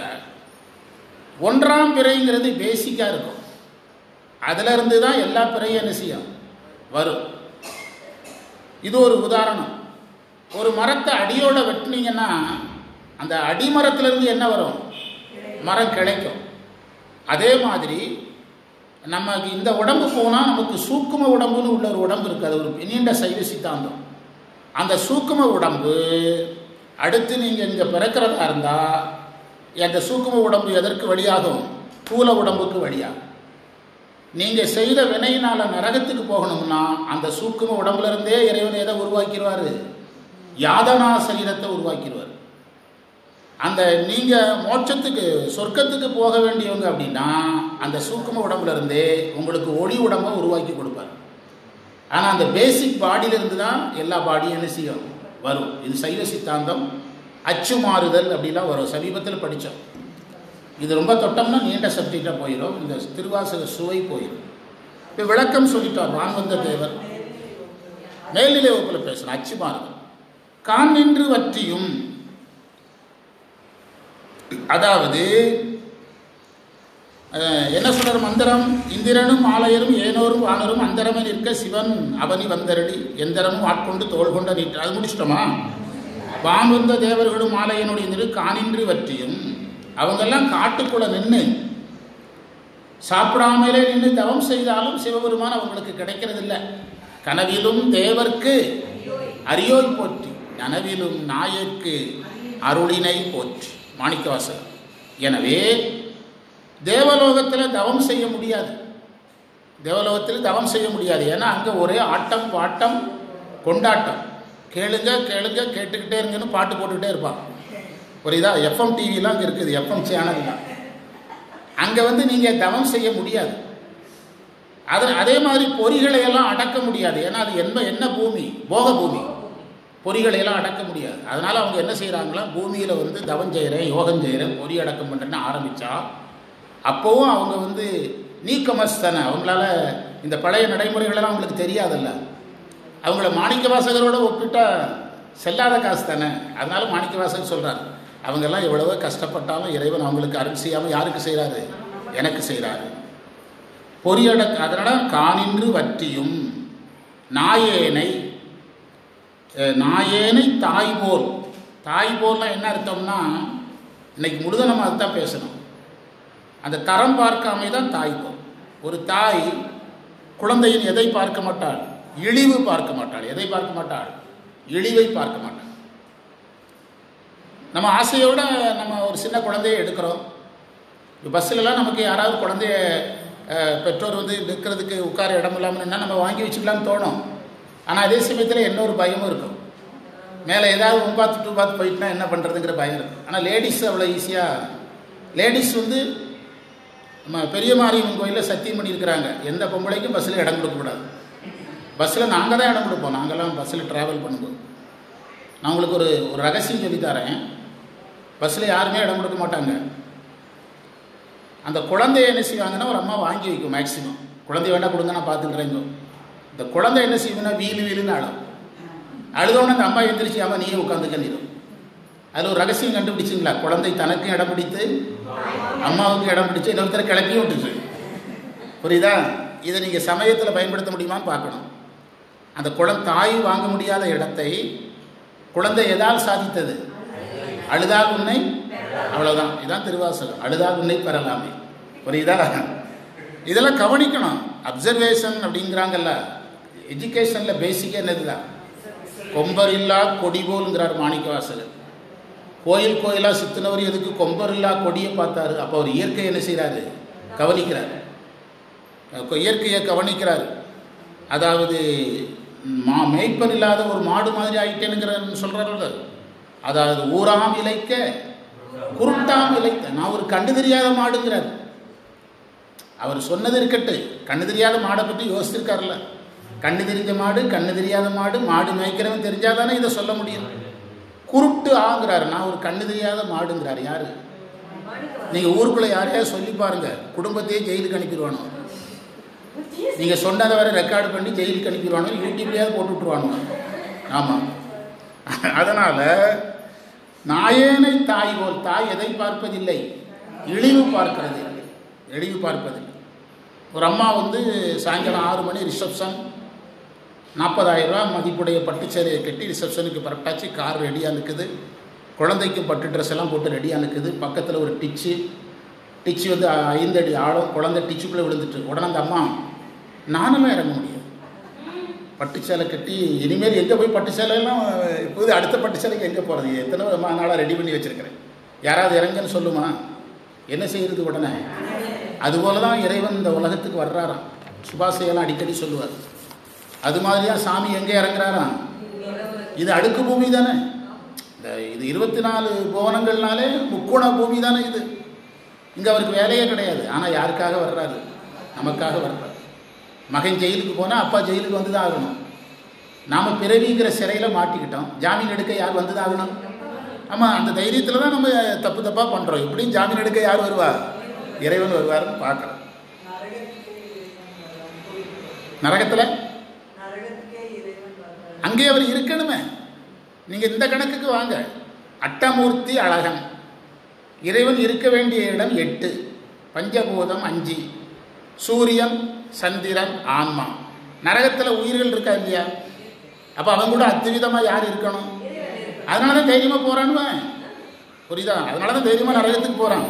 1ஆம் பிறைங்கிறது பேசிக்காக இருக்கும். அதிலிருந்து தான் எல்லா பிறையும் என்ன செய்யும் வரும். இது ஒரு உதாரணம். ஒரு மரத்தை அடியோட வெட்டினீங்கன்னா அந்த அடிமரத்திலிருந்து என்ன வரும்? மரம் கிடைக்கும். அதே மாதிரி நமக்கு இந்த உடம்பு போனால் நமக்கு சூக்கும உடம்புன்னு உள்ள ஒரு உடம்பு இருக்குது. அது ஒரு நீண்ட சைவ சித்தாந்தம். அந்த சூக்கும உடம்பு அடுத்து நீங்கள் இங்கே பிறக்கிறதா இருந்தால் அந்த சூக்கும உடம்பு எதற்கு வழியாகும்? தூல உடம்புக்கு வழியாகும். நீங்கள் செய்த வினையினால் நரகத்துக்கு போகணும்னா அந்த சூக்கும உடம்புலேருந்தே இறைவன் எதை உருவாக்கிடுவார்? யாதனா சரீரத்தை உருவாக்கிடுவார். அந்த நீங்கள் மோட்சத்துக்கு சொர்க்கத்துக்கு போக வேண்டியவங்க அப்படின்னா அந்த சூக்கும உடம்புலேருந்தே உங்களுக்கு ஒளி உடம்பை உருவாக்கி கொடுப்பார். ஆனால் அந்த பேசிக் பாடியிலிருந்து தான் எல்லா பாடியும் என்ன செய்யும் வரும். இது சைவ சித்தாந்தம். அச்சு மாறுதல் அப்படிலாம் வரும். சமீபத்தில் படித்தோம். இது ரொம்ப தொட்டோம்னா நீண்ட சப்ஜெக்டாக போயிடும். இந்த திருவாசக சுவை போயிடும். இப்போ விளக்கம் சொல்லிட்டார் வான்வந்த தேவர். மேல்நிலை வகுப்பில் பேசணும். அச்சு மாறுதல். கான் நின்று வற்றியும், அதாவது என்ன சொல்கிற மந்திரம்? இந்திரனும் ஆலயரும் ஏனோரும் வானரும் அந்தரமே நிற்க சிவன் அவனி வந்தரடி எந்தரமும் ஆட்கொண்டு தோல் கொண்ட நீட்டு. அது முடிச்சிட்டோமா? வான்வந்த தேவர்களும் ஆலயனுடைய நின்று காணின்றி வற்றியும், அவங்கெல்லாம் காட்டுக்குள்ள நின்று சாப்பிடாமலே நின்று தவம் செய்தாலும் சிவபெருமான் அவங்களுக்கு கிடைக்கிறதில்லை. கனவிலும் தேவர்க்கு அரியோய் போற்றி, நனவிலும் நாயற்கு அருளினை போற்றி. மாணிக்கவாசகர். எனவே தேவலோகத்தில் தவம் செய்ய முடியாது. தேவலோகத்தில் தவம் செய்ய முடியாது. ஏன்னா அங்கே ஒரே ஆட்டம் பாட்டம் கொண்டாட்டம். கேளுங்க கேளுங்க கேட்டுக்கிட்டே இருங்கன்னு பாட்டு போட்டுக்கிட்டே இருப்பான். புரியுதா? எஃப்எம் டிவிலாம் அங்கே இருக்குது. எஃப்எம் சேனல்லாம் அங்கே நீங்கள் தவம் செய்ய முடியாது. அதே மாதிரி பொறிகளையெல்லாம் அடக்க முடியாது. ஏன்னா அது என்ன பூமி? போக பூமி. பொறிகளையெல்லாம் அடக்க முடியாது. அதனால் அவங்க என்ன செய்கிறாங்களா, பூமியில் தவம் செய்கிறேன், யோகம் செய்கிறேன், பொறி அடக்கம் பண்ணுறேன்னு ஆரம்பித்தா அப்போவும் அவங்க நீக்கமஸ் தானே. அவங்களால இந்த பழைய நடைமுறைகளெல்லாம் அவங்களுக்கு தெரியாதல்ல. அவங்கள மாணிக்கவாசகரோடு ஒப்பிட்டா செல்லாத காசு தானே. அதனால மாணிக்கவாசகர் சொல்கிறார், அவங்கெல்லாம் எவ்வளவோ கஷ்டப்பட்டாலும் இறைவன் அவங்களுக்கு அருள் செய்யாமல் யாருக்கு செய்கிறாரு? எனக்கு செய்கிறாரு. பொறியடக்க. அதனால் காணின்று வற்றியும் நாயேனை தாய்போல். தாய்போல்லாம் என்ன அர்த்தம்னா, இன்னைக்கு முழுத நம்ம அதுதான் பேசணும். அந்த தரம் பார்க்காம தான் தாய்போல். ஒரு தாய் குழந்தையின் எதை பார்க்க மாட்டாள்? இழிவு பார்க்க மாட்டாள். எதை பார்க்க மாட்டாள்? இழிவை பார்க்க மாட்டாள். நம்ம ஆசையோடு நம்ம ஒரு சின்ன குழந்தைய எடுக்கிறோம். பஸ்ஸிலலாம் நமக்கு யாராவது குழந்தைய பெற்றோர் நிற்கிறதுக்கு உட்கார இடம் இல்லாமல் நம்ம வாங்கி வச்சுக்கலாம்னு தோணும். ஆனால் அதே சமயத்தில் இன்னொரு பயமும் இருக்கும். மேலே ஏதாவது பார்த்து போயிட்டுனா என்ன பண்ணுறதுங்கிற பயம் இருக்கும். ஆனால் லேடிஸ் அவ்வளோ ஈஸியாக, லேடிஸ் நம்ம பெரிய மாரியம்மன் கோயிலில் சத்தியம் பண்ணியிருக்கிறாங்க, எந்த பொம்பளைக்கும் பஸ்ஸில் இடம் கொடுக்கக்கூடாது. பஸ்ஸில் நாங்கள் தான் இடம் கொடுப்போம். நாங்கள்லாம் பஸ்ஸில் ட்ராவல் பண்ணும்போது நான் உங்களுக்கு ஒரு ரகசியம் சொல்லித்தரேன். பஸ்ஸில் யாருமே இடம் கொடுக்க மாட்டாங்க. அந்த குழந்தைய என்ன செய்வாங்கன்னா ஒரு அம்மா வாங்கி வைக்கும். மேக்ஸிமம் குழந்தைய வேண்டாம் கொடுங்க, நான் பார்த்துக்கிறேங்க. இந்த குழந்தை என்ன செய்யும்னா வீலுன்னு அழுதோன்னு அந்த அம்மா எந்திரிச்சு அம்மா நீயே உட்காந்துக்கணும். அதில் ஒரு ரகசியம் கண்டுபிடிச்சிங்களா? குழந்தை தனக்கும் இடம் பிடித்து அம்மாவுக்கும் இடம் பிடிச்சி இன்னொருத்தர் கிளப்பியும் விட்டுச்சு. புரியுதா? இதை நீங்கள் சமயத்தில் பயன்படுத்த முடியுமான்னு பார்க்கணும். அந்த தாய் வாங்க முடியாத இடத்தை குழந்தை எதால் சாதித்தது? அழுதால் உன்னை, அவ்வளோதான். இதுதான் திருவாசகம். அழுதால் உன்னை பெறலாமே. புரியுதா? இதெல்லாம் கவனிக்கணும். அப்சர்வேஷன் அப்படிங்கிறாங்கல்ல, எஜுகேஷனில் பேசிக்காக என்னதுதான்? கொம்பர் இல்லா கொடி போலுங்கிறார் மாணிக்கவாசகர். கோயிலாக சுத்தினவர் எதுக்கு கொம்பர் இல்லா கொடியை பார்த்தாரு? அப்போ அவர் இயற்கை என்ன செய்கிறாரு? கவனிக்கிறார். இயற்கையை கவனிக்கிறார். அதாவது மேய்ப்பன் இல்லாத ஒரு மாடு மாதிரி ஆகிட்டேனுங்கிறன்னு சொல்கிறார். அதாவது ஊராம் இலைக்க குருட்டாம் இலைக்க, நான் ஒரு கண்டு தெரியாத மாடுங்கிறார். அவர் சொன்னது இருக்கட்டு, கண்ணு தெரியாத மாடை பற்றி யோசிச்சிருக்காருல்ல. கண்ணு தெரிஞ்ச மாடு, கண்ணு தெரியாத மாடு, மாடு மேய்க்கிறவன் தெரிஞ்சாதானே இதை சொல்ல முடியும். குருட்டு ஆங்கிறாரு, நான் ஒரு கண்ணு தெரியாத மாடுங்கிறார். யாரு? நீங்கள் ஊருக்குள்ளே யாரையாவது சொல்லி பாருங்க, குடும்பத்தையே ஜெயிலுக்கு அனுப்பிடுவானோ. நீங்கள் சொன்னதை வரை ரெக்கார்டு பண்ணி ஜெயிலுக்கு அனுப்பிடுவானோ, யூடியூப்லேயாவது போட்டு விட்ருவானோ. ஆமாம். அதனால் நாயேனை தாய் போல், தாய் எதை பார்ப்பதில்லை, இழிவு பார்க்கிறது, இழிவு பார்ப்பதில்லை. ஒரு அம்மா சாயங்காலம் 6 மணி ரிசப்ஷன், 40,000 ரூபா மதிப்புடைய பட்டு சேலையை கட்டி ரிசப்ஷனுக்கு பரட்டாச்சு, கார் ரெடியாக நிற்குது, குழந்தைக்கும் பட்டு ட்ரெஸ் எல்லாம் போட்டு ரெடியாக நிற்குது. பக்கத்தில் ஒரு டிச்சு 5 அடி ஆழம், குழந்தை டிச்சுக்குள்ளே விழுந்துட்டு. உடனே அந்த அம்மா, நானும் இறங்க முடியாது, பட்டு சேலை கட்டி இனிமேல் எங்கே போய் பட்டு சேலையெல்லாம் இப்போது அடுத்த பட்டு சேலைக்கு எங்கே போகிறது, எத்தனை நாளாக ரெடி பண்ணி வச்சுருக்கிறேன், யாராவது இறங்கன்னு சொல்லுமா, என்ன செய்கிறது உடனே. அதுபோல தான் இறைவன் இந்த உலகத்துக்கு வர்றாராம். சுபாஷையெல்லாம் அடிக்கடி சொல்லுவார். அது மாதிரியா சாமி எங்கே இறங்குறாராம், இது அடுக்கு பூமி தானே, இது 24 புவனங்கள்னாலே முக்கோண பூமி தானே இது. இங்கே அவருக்கு வேலையே கிடையாது. ஆனால் யாருக்காக வர்றாரு, நமக்காக வர்றாரு. மகன் ஜெயிலுக்கு போனால் அப்பா ஜெயிலுக்கு வந்து தான் ஆகணும். நாம் பிறவிங்கிற சிறையில் மாட்டிக்கிட்டோம், ஜாமீன் எடுக்க யார் வந்து தான் ஆகணும். ஆமாம், அந்த தைரியத்தில் தான் நம்ம தப்பாக பண்ணுறோம். எப்படியும் ஜாமீன் எடுக்க யார் வருவா, இறைவன் வருவார்னு பார்க்குறோம். நரகத்தில் அங்கே அவர் இருக்கணுமே. நீங்கள் இந்த கணக்குக்கு வாங்க. அட்டமூர்த்தி அழகன், இறைவன் இருக்க வேண்டிய இடம் 8, பஞ்சபூதம் 5, சூரியன் சந்திரன் ஆன்மா. நரகத்தில் உயிர்கள் இருக்கா இல்லையா? அப்போ அவன் கூட அத்துவிதமாக யார் இருக்கணும்? அதனால தான் தைரியமாக போகிறானுவன், புரியுதா? அதனால தான் தைரியமாக நரகத்துக்கு போகிறான்.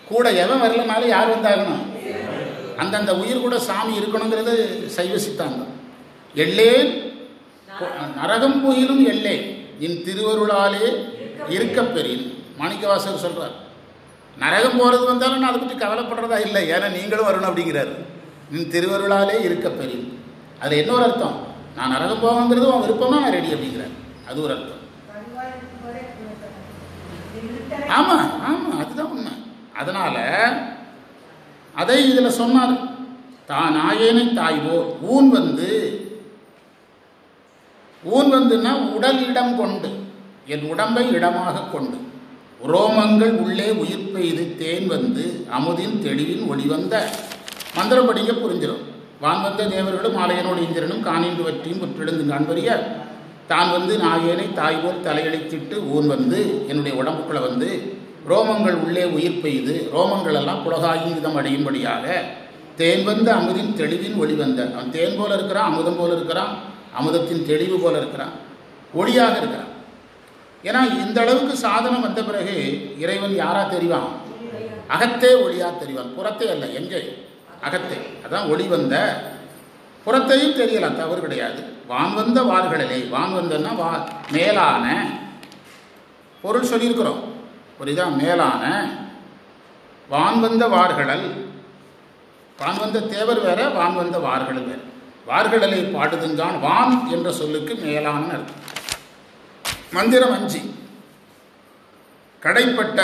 கூட எவன் வரலனாலும் யார் வந்தாகணும், அந்தந்த உயிர் கூட சாமி இருக்கணுங்கிறது சைவ சித்தாந்தம். எல்லேன் நரகம் போயிலும் எல்லே என் திருவருளாலே இருக்கப்பெறின் மாணிக்கவாசகர் சொல்கிறார். நரகம் போகிறது வந்தாலும் நான் அதை பற்றி கவலைப்படுறதா இல்லை, ஏன்னா நீங்களும் வரணும் அப்படிங்கிறாரு. நின் திருவருளாலே இருக்கப்பெறின், அதில் என்ன ஒரு அர்த்தம், நான் நரகம் போகங்கிறது உன் விருப்பம்னா நான் ரெடி அப்படிங்கிறார். அது ஒரு அர்த்தம். ஆமாம் ஆமாம், அதுதான் உண்மை. அதனால் அதை இதில் சொன்னார். நாயேனை தாய்வோ, ஊன் வந்துன்னா உடல் இடம் கொண்டு, என் உடம்பை இடமாக கொண்டு, ரோமங்கள் உள்ளே உயிர் பெய்து தேன் வந்து அமுதின் தெளிவின் ஒளிவந்த மந்திரம் படிங்க புரிஞ்சிடும். வான் வந்த தேவர்களும் ஆலயனோடு இந்திரனும் காணின்று வற்றியும் புற்றெழுந்து காண்பறிய தான் நாயேனை தாய்வோல் தலையளித்திட்டு ஊன் என்னுடைய உடம்புக்குள்ளே ரோமங்கள் உள்ளே உயிர் பெய்து, ரோமங்கள் எல்லாம் புலகாயுதம் அடையும்படியாக தேன் அமுதின் தெளிவின் ஒளி வந்த, அவன் தேன் போல இருக்கிறான், அமுதம் போல இருக்கிறான், அமுதத்தின் தெளிவு போல இருக்கிறான், ஒளியாக இருக்கிறான். ஏன்னா இந்த அளவுக்கு சாதனம் வந்த பிறகு இறைவன் யாரா தெரிவான், அகத்தே ஒளியா தெரிவான், புறத்தே அல்ல. எங்கே? அகத்தே. அதான் ஒளி வந்த. புறத்தையும் தெரியலாம், தவறு கிடையாது. வான் வந்த வார்களிலே, வான் வந்தன்னா மேலான பொருள் சொல்லியிருக்கிறோம், புரியுதா? மேலான வான் வந்த வார்கடல், வான் வந்த தேவர் வேற, வான் வந்த வார்கடல் வேற. வார்கடலை பாடுதுங்கான், வான் என்ற சொல்லுக்கு மேலான அர்த்தம். மந்திரம் 5, கடைப்பட்ட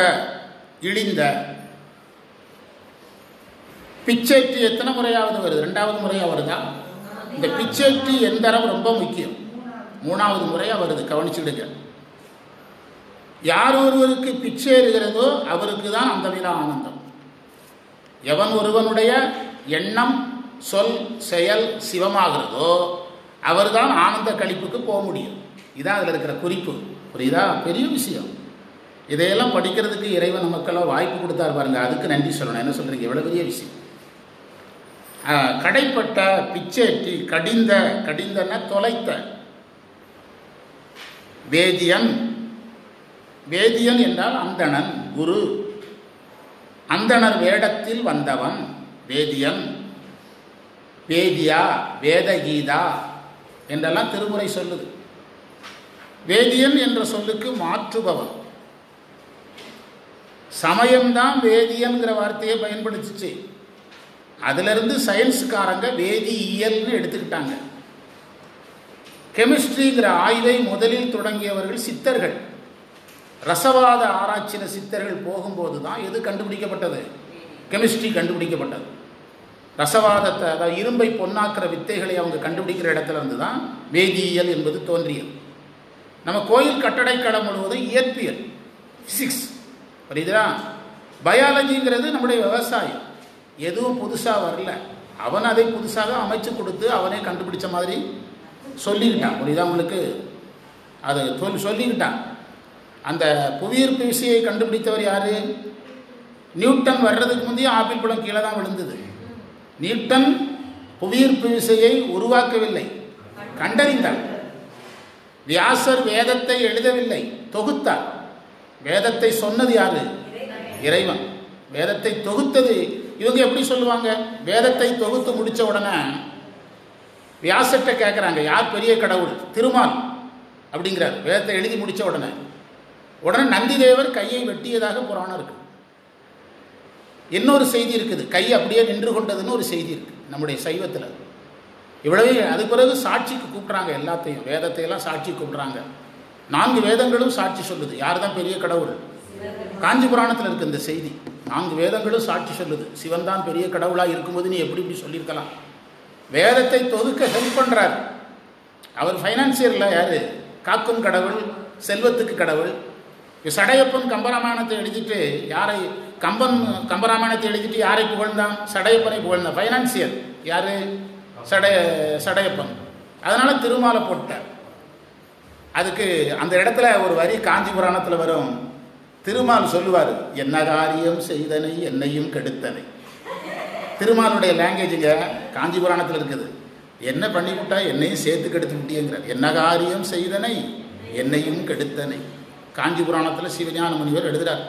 இழிந்த. பிச்சேற்றி எத்தனை முறையாவது வருது? 2வது முறையாக வருதா? இந்த பிச்சேற்றி எந்தரம் ரொம்ப முக்கியம். 3வது முறையாக வருது, கவனிச்சுடுங்க. யார் ஒருவருக்கு பிச்சை இருக்கிறதோ அவருக்கு தான் அந்த விழா ஆனந்தம். எவன் ஒருவனுடைய எண்ணம் சொல் செயல் சிவமாகிறதோ அவர்தான் ஆனந்த கழிப்புக்கு போக முடியும். இதான் அதில் இருக்கிற குறிப்பு, புரியுதா? பெரிய விஷயம். இதையெல்லாம் படிக்கிறதுக்கு இறைவன் நமக்கெல்லாம் வாய்ப்பு கொடுத்தார் பாருங்க, அதுக்கு நன்றி சொல்லணும். என்ன சொல்றீங்க? எவ்வளோ பெரிய விஷயம். கடைப்பட்ட பிச்சேற்றி, கடிந்த, கடிந்தன தொலைத்த. வேதியன், வேதியன் என்றால் அந்தணன், குரு. அந்தணர் வேடத்தில் வந்தவன் வேதியன். வேதியா, வேதகீதா என்றெல்லாம் திருமுறை சொல்லுது. வேதியன் என்ற சொல்லுக்கு மாற்றுபவன். சமயம்தான் வேதியன்கிற வார்த்தையை பயன்படுத்திச்சு. அதிலிருந்து சயின்ஸுக்காரங்க வேதியியல்னு எடுத்துக்கிட்டாங்க. கெமிஸ்ட்ரிங்கிற ஆய்வை முதலில் தொடங்கியவர்கள் சித்தர்கள். ரசவாத ஆராய்ச்சின சித்தர்கள் போகும்போது தான் எது கண்டுபிடிக்கப்பட்டது? கெமிஸ்ட்ரி கண்டுபிடிக்கப்பட்டது. ரசவாதத்தை, அதாவது இரும்பை பொன்னாக்குற வித்தைகளை அவங்க கண்டுபிடிக்கிற இடத்துல இருந்து தான் வேதியியல் என்பது தோன்றியது. நம்ம கோயில் கட்டடக்கலை முழுவதும் இயற்பியல், பிசிக்ஸ், புரியுதா? பயாலஜிங்கிறது நம்முடைய விவசாயம், எதுவும் புதுசாக வரல. அவன் அதை புதுசாக அமைச்சு கொடுத்து அவனே கண்டுபிடிச்ச மாதிரி சொல்லிக்கிட்டான். புரியுதா உங்களுக்கு? அதை சொல்லிக்கிட்டான். அந்த புவியீர்ப்பு விசையை கண்டுபிடித்தவர் யார்? நியூட்டன் வர்றதுக்கு முந்தைய ஆப்பிள் பழம் கீழே தான் விழுந்தது. நியூட்டன் புவியீர்ப்பு விசையை உருவாக்கவில்லை, கண்டறிந்தார். வியாசர் வேதத்தை எழுதவில்லை, தொகுத்தார். வேதத்தை சொன்னது யாரு? இறைவன். வேதத்தை தொகுத்தது இவங்க எப்படி சொல்லுவாங்க? வேதத்தை தொகுத்து முடித்த உடனே வியாசர்கிட்ட கேட்குறாங்க, யார் பெரிய கடவுள்? திருமால் அப்படிங்கிறார். வேதத்தை எழுதி முடித்த உடனே நந்திதேவர் கையை வெட்டியதாக புராணம் இருக்கு. இன்னொரு செய்தி இருக்குது, கை அப்படியே நின்று கொண்டதுன்னு ஒரு செய்தி இருக்கு நம்முடைய சைவத்தில். இவ்வளவு அது பிறகு சாட்சிக்கு கூப்பிட்றாங்க, எல்லாத்தையும் வேதத்தையெல்லாம் சாட்சி கூப்பிட்றாங்க. 4 வேதங்களும் சாட்சி சொல்லுது யார் தான் பெரிய கடவுள். காஞ்சி புராணத்தில் இருக்குது இந்த செய்தி. 4 வேதங்களும் சாட்சி சொல்லுது சிவன் தான் பெரிய கடவுளாக இருக்கும்போது நீ எப்படி இப்படி சொல்லியிருக்கலாம். வேதத்தை தொகுக்க ஹெல்ப் பண்ணுறார் அவர். ஃபைனான்சியரில் யார்? காக்கும் கடவுள், செல்வத்துக்கு கடவுள். சடையப்பன் கம்பராமாயணத்தை எழுதிட்டு யாரை கம்பராமாயணத்தை எழுதிட்டு யாரை புகழ்ந்தான்? சடையப்பனை புகழ்ந்தான். ஃபைனான்சியர் யார்? சடையப்பன். அதனால் திருமாலை போட்டார். அதுக்கு அந்த இடத்துல ஒரு வரி காஞ்சி புராணத்தில் வரும். திருமால் சொல்லுவார், என்ன காரியம் செய்தனை என்னையும் கெடுத்தனை. திருமாலுடைய லாங்குவேஜுங்க காஞ்சி புராணத்தில் இருக்குது. என்ன பண்ணிவிட்டா என்னையும் சேர்த்து கெடுத்து விட்டியங்கிறார். என்ன காரியம் செய்தனை என்னையும் கெடுத்தனை. காஞ்சி புராணத்தில் சிவஞான முனிவர் எழுதுகிறார்.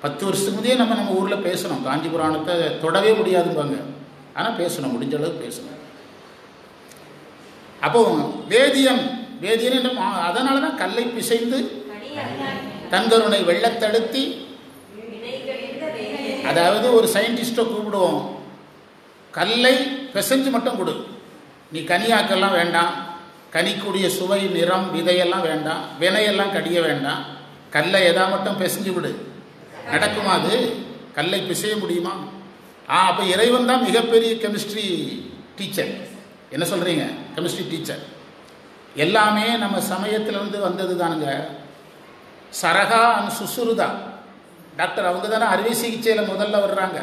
10 வருஷத்துக்கு முந்தையே நம்ம ஊரில் பேசணும். காஞ்சி புராணத்தை தொடவே முடியாதுப்பாங்க, ஆனால் பேசணும், முடிஞ்ச அளவுக்கு பேசணும். அப்போ வேதியன் அதனால தான் கல்லை பிசைந்து தன்கருணை வெள்ளத்தடுத்தி, அதாவது ஒரு சயின்டிஸ்ட்டை கூப்பிடுவோம், கல்லை பிசைஞ்சு மட்டும் கொடு, நீ கனியாக்கெல்லாம் வேண்டாம், கனிக்கூடிய சுவை நிறம் விதையெல்லாம் வேண்டாம், வினையெல்லாம் கடிய வேண்டாம், கல்லை எதா மட்டும் பிசைஞ்சு விடு. நடக்குமா அது? கல்லை பிசைய முடியுமா? அப்போ இறைவன் தான் மிகப்பெரிய கெமிஸ்ட்ரி டீச்சர். என்ன சொல்கிறீங்க? Chemistry teacher. எல்லாமே நம்ம சமயத்திலிருந்து வந்தது தானுங்க. சரகா அண்ட் சுசுருதா டாக்டர் அவங்க தானே அறுவை சிகிச்சையில் முதல்ல வர்றாங்க.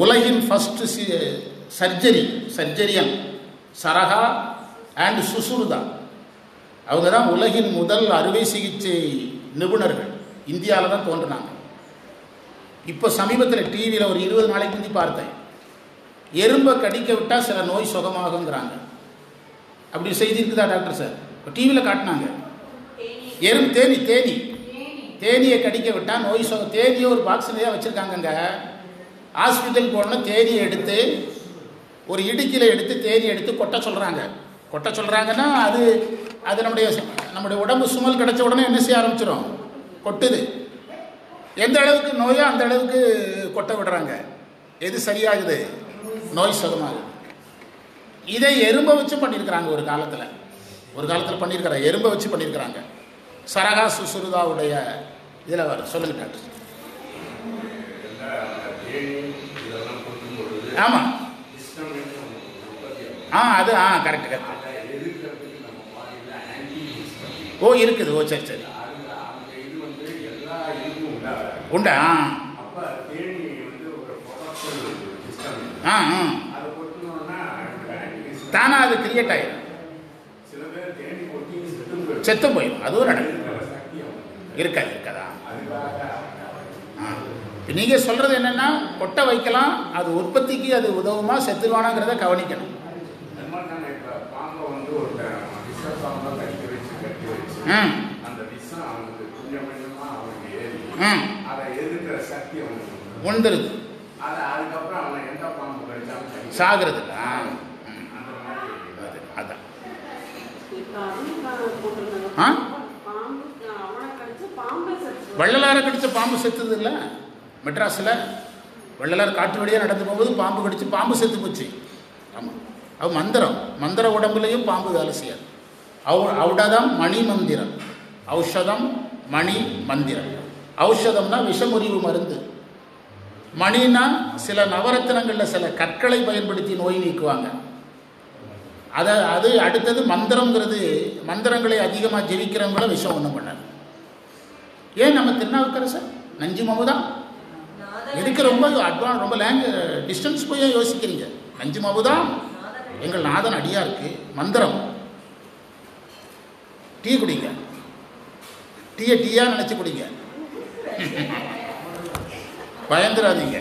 உலகின் ஃபஸ்ட்டு சர்ஜரியன் சரகா அண்ட் சுசுருதா. அவங்க தான் உலகின் முதல் அறுவை சிகிச்சை நிபுணர்கள். இந்தியாவில் தான் தோன்றினாங்க. இப்போ சமீபத்தில் டிவியில் ஒரு 20 நாளைக்கு முந்தி பார்த்தேன், எறும்பை கடிக்க விட்டால் சில நோய் சுகமாகுங்கிறாங்க. அப்படி செய்தி இருக்குதா டாக்டர் சார்? இப்போ டிவியில் காட்டினாங்க. தேனியை கடிக்க விட்டால் நோய் சுகம். தேனியை ஒரு பாக்ஸ்லேயே வச்சுருக்காங்கங்க. ஹாஸ்பிட்டல் போடணும், தேனியை எடுத்து ஒரு இடுக்கியில் எடுத்து தேனி எடுத்து கொட்ட சொல்கிறாங்கன்னா அது நம்முடைய உடம்பு சுமல் கிடச்ச உடனே என்ன செய்ய ஆரம்பிச்சிடும்? கொட்டுது. எந்த அளவுக்கு நோயோ அந்த அளவுக்கு கொட்ட விடுறாங்க. எது சரியாகுது? நோய் சுகமாகுது. இதை எறும்பை வச்சு பண்ணியிருக்கிறாங்க ஒரு காலத்தில் பண்ணியிருக்கிறாங்க. எறும்பை வச்சு பண்ணியிருக்கிறாங்க. சரகா சுசுருதாவுடைய இதில் வரும். சொல்லுங்க டாக்டர். ஆமாம், அது கரெக்டு. ஓ இருக்குது. ஓ சரி உண்டா? தானா அது கிரியேட் ஆகிடும், செத்து போயிடும். அது ஒரு இருக்காதா? நீங்கள் சொல்கிறது என்னென்னா கொட்டை வைக்கலாம், அது உற்பத்திக்கு அது உதவுமா செத்துவானாங்கிறத கவனிக்கணும். உண்டுருது, சாகிறது. அதான் வள்ளலாரை கடிச்ச பாம்பு செத்துது இல்லை? மெட்ராஸில் வள்ளலார் காட்டு வழியாக நடந்து போகும்போது பாம்பு கடிச்சு பாம்பு செத்து போச்சு. ஆமாம், அது மந்திர உடம்புலையும் பாம்பு வேலை செய்யாது. ஔடதம் மணி மந்திரம், ஔஷதம் மணி மந்திரம். ஔஷதம்னா விஷமுறிவு மருந்து, மணினா சில நவரத்தினங்களில் சில கற்களை பயன்படுத்தி நோய் நீக்குவாங்க. அது அடுத்தது மந்திரங்கிறது, மந்திரங்களை அதிகமாக ஜெபிக்கிறவங்கள விஷம் ஒன்றும் பண்ணாது. ஏன் நம்ம திருநாவுக்கரசர் நஞ்சு மமுதான் எதுக்கு ரொம்ப ரொம்ப டிஸ்டன்ஸ் போய் யோசிக்கிறீங்க? நஞ்சு மாவுதான் எங்கள் நாதன் அடியா இருக்கு மந்திரம். டீ குடிங்க, டீயா நினைச்சு குடிங்க, பயந்துடாதீங்க.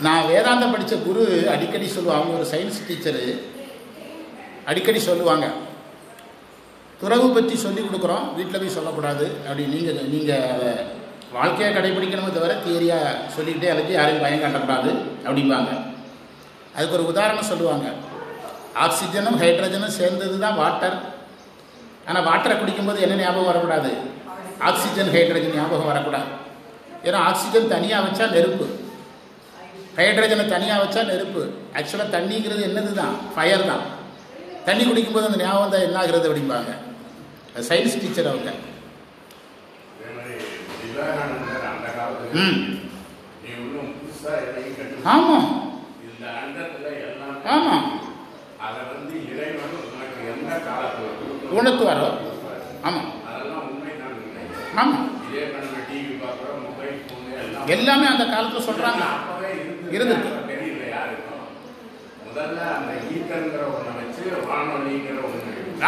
நான் வேதாந்தம் படித்த குரு அடிக்கடி சொல்லுவாங்க, அவங்க ஒரு சயின்ஸ் டீச்சரு அடிக்கடி சொல்லுவாங்க, துறவு பற்றி சொல்லிக் கொடுக்குறோம், வீட்டில் போய் சொல்லக்கூடாது அப்படி. நீங்கள் அதை வாழ்க்கையை கடைபிடிக்கணுமே தவிர தியரியாக சொல்லிக்கிட்டே அதுக்கு யாரையும் பயம் காட்டக்கூடாது அப்படிம்பாங்க. அதுக்கு ஒரு உதாரணம் சொல்லுவாங்க. ஆக்சிஜனும் ஹைட்ரஜனும் சேர்ந்தது தான் வாட்டர். ஆனால் வாட்டரை குடிக்கும்போது என்ன ஞாபகம் வரக்கூடாது? ஆக்சிஜன் ஹைட்ரஜன் ஞாபகம் வரக்கூடாது. ஏன்னா ஆக்சிஜன் தனியாக வச்சா நெருப்பு, ஹைட்ரஜனை தனியாக வச்சா நெருப்பு. ஆக்சுவலாக தண்ணிங்கிறது என்னது தான்? ஃபயர் தான். தண்ணி குடிக்கும்போது அந்த ஞாபகம் தான் என்ன ஆகிறது அப்படிம்பாங்க. சயின்ஸ் டீச்சர் அவங்க. ஆமாம் ஆமாம், உணர்த்துவாரோ? ஆமாம் ஆமாம், எல்லாமே அந்த காலத்தில் சொல்கிறாங்க, இருந்துருக்கு.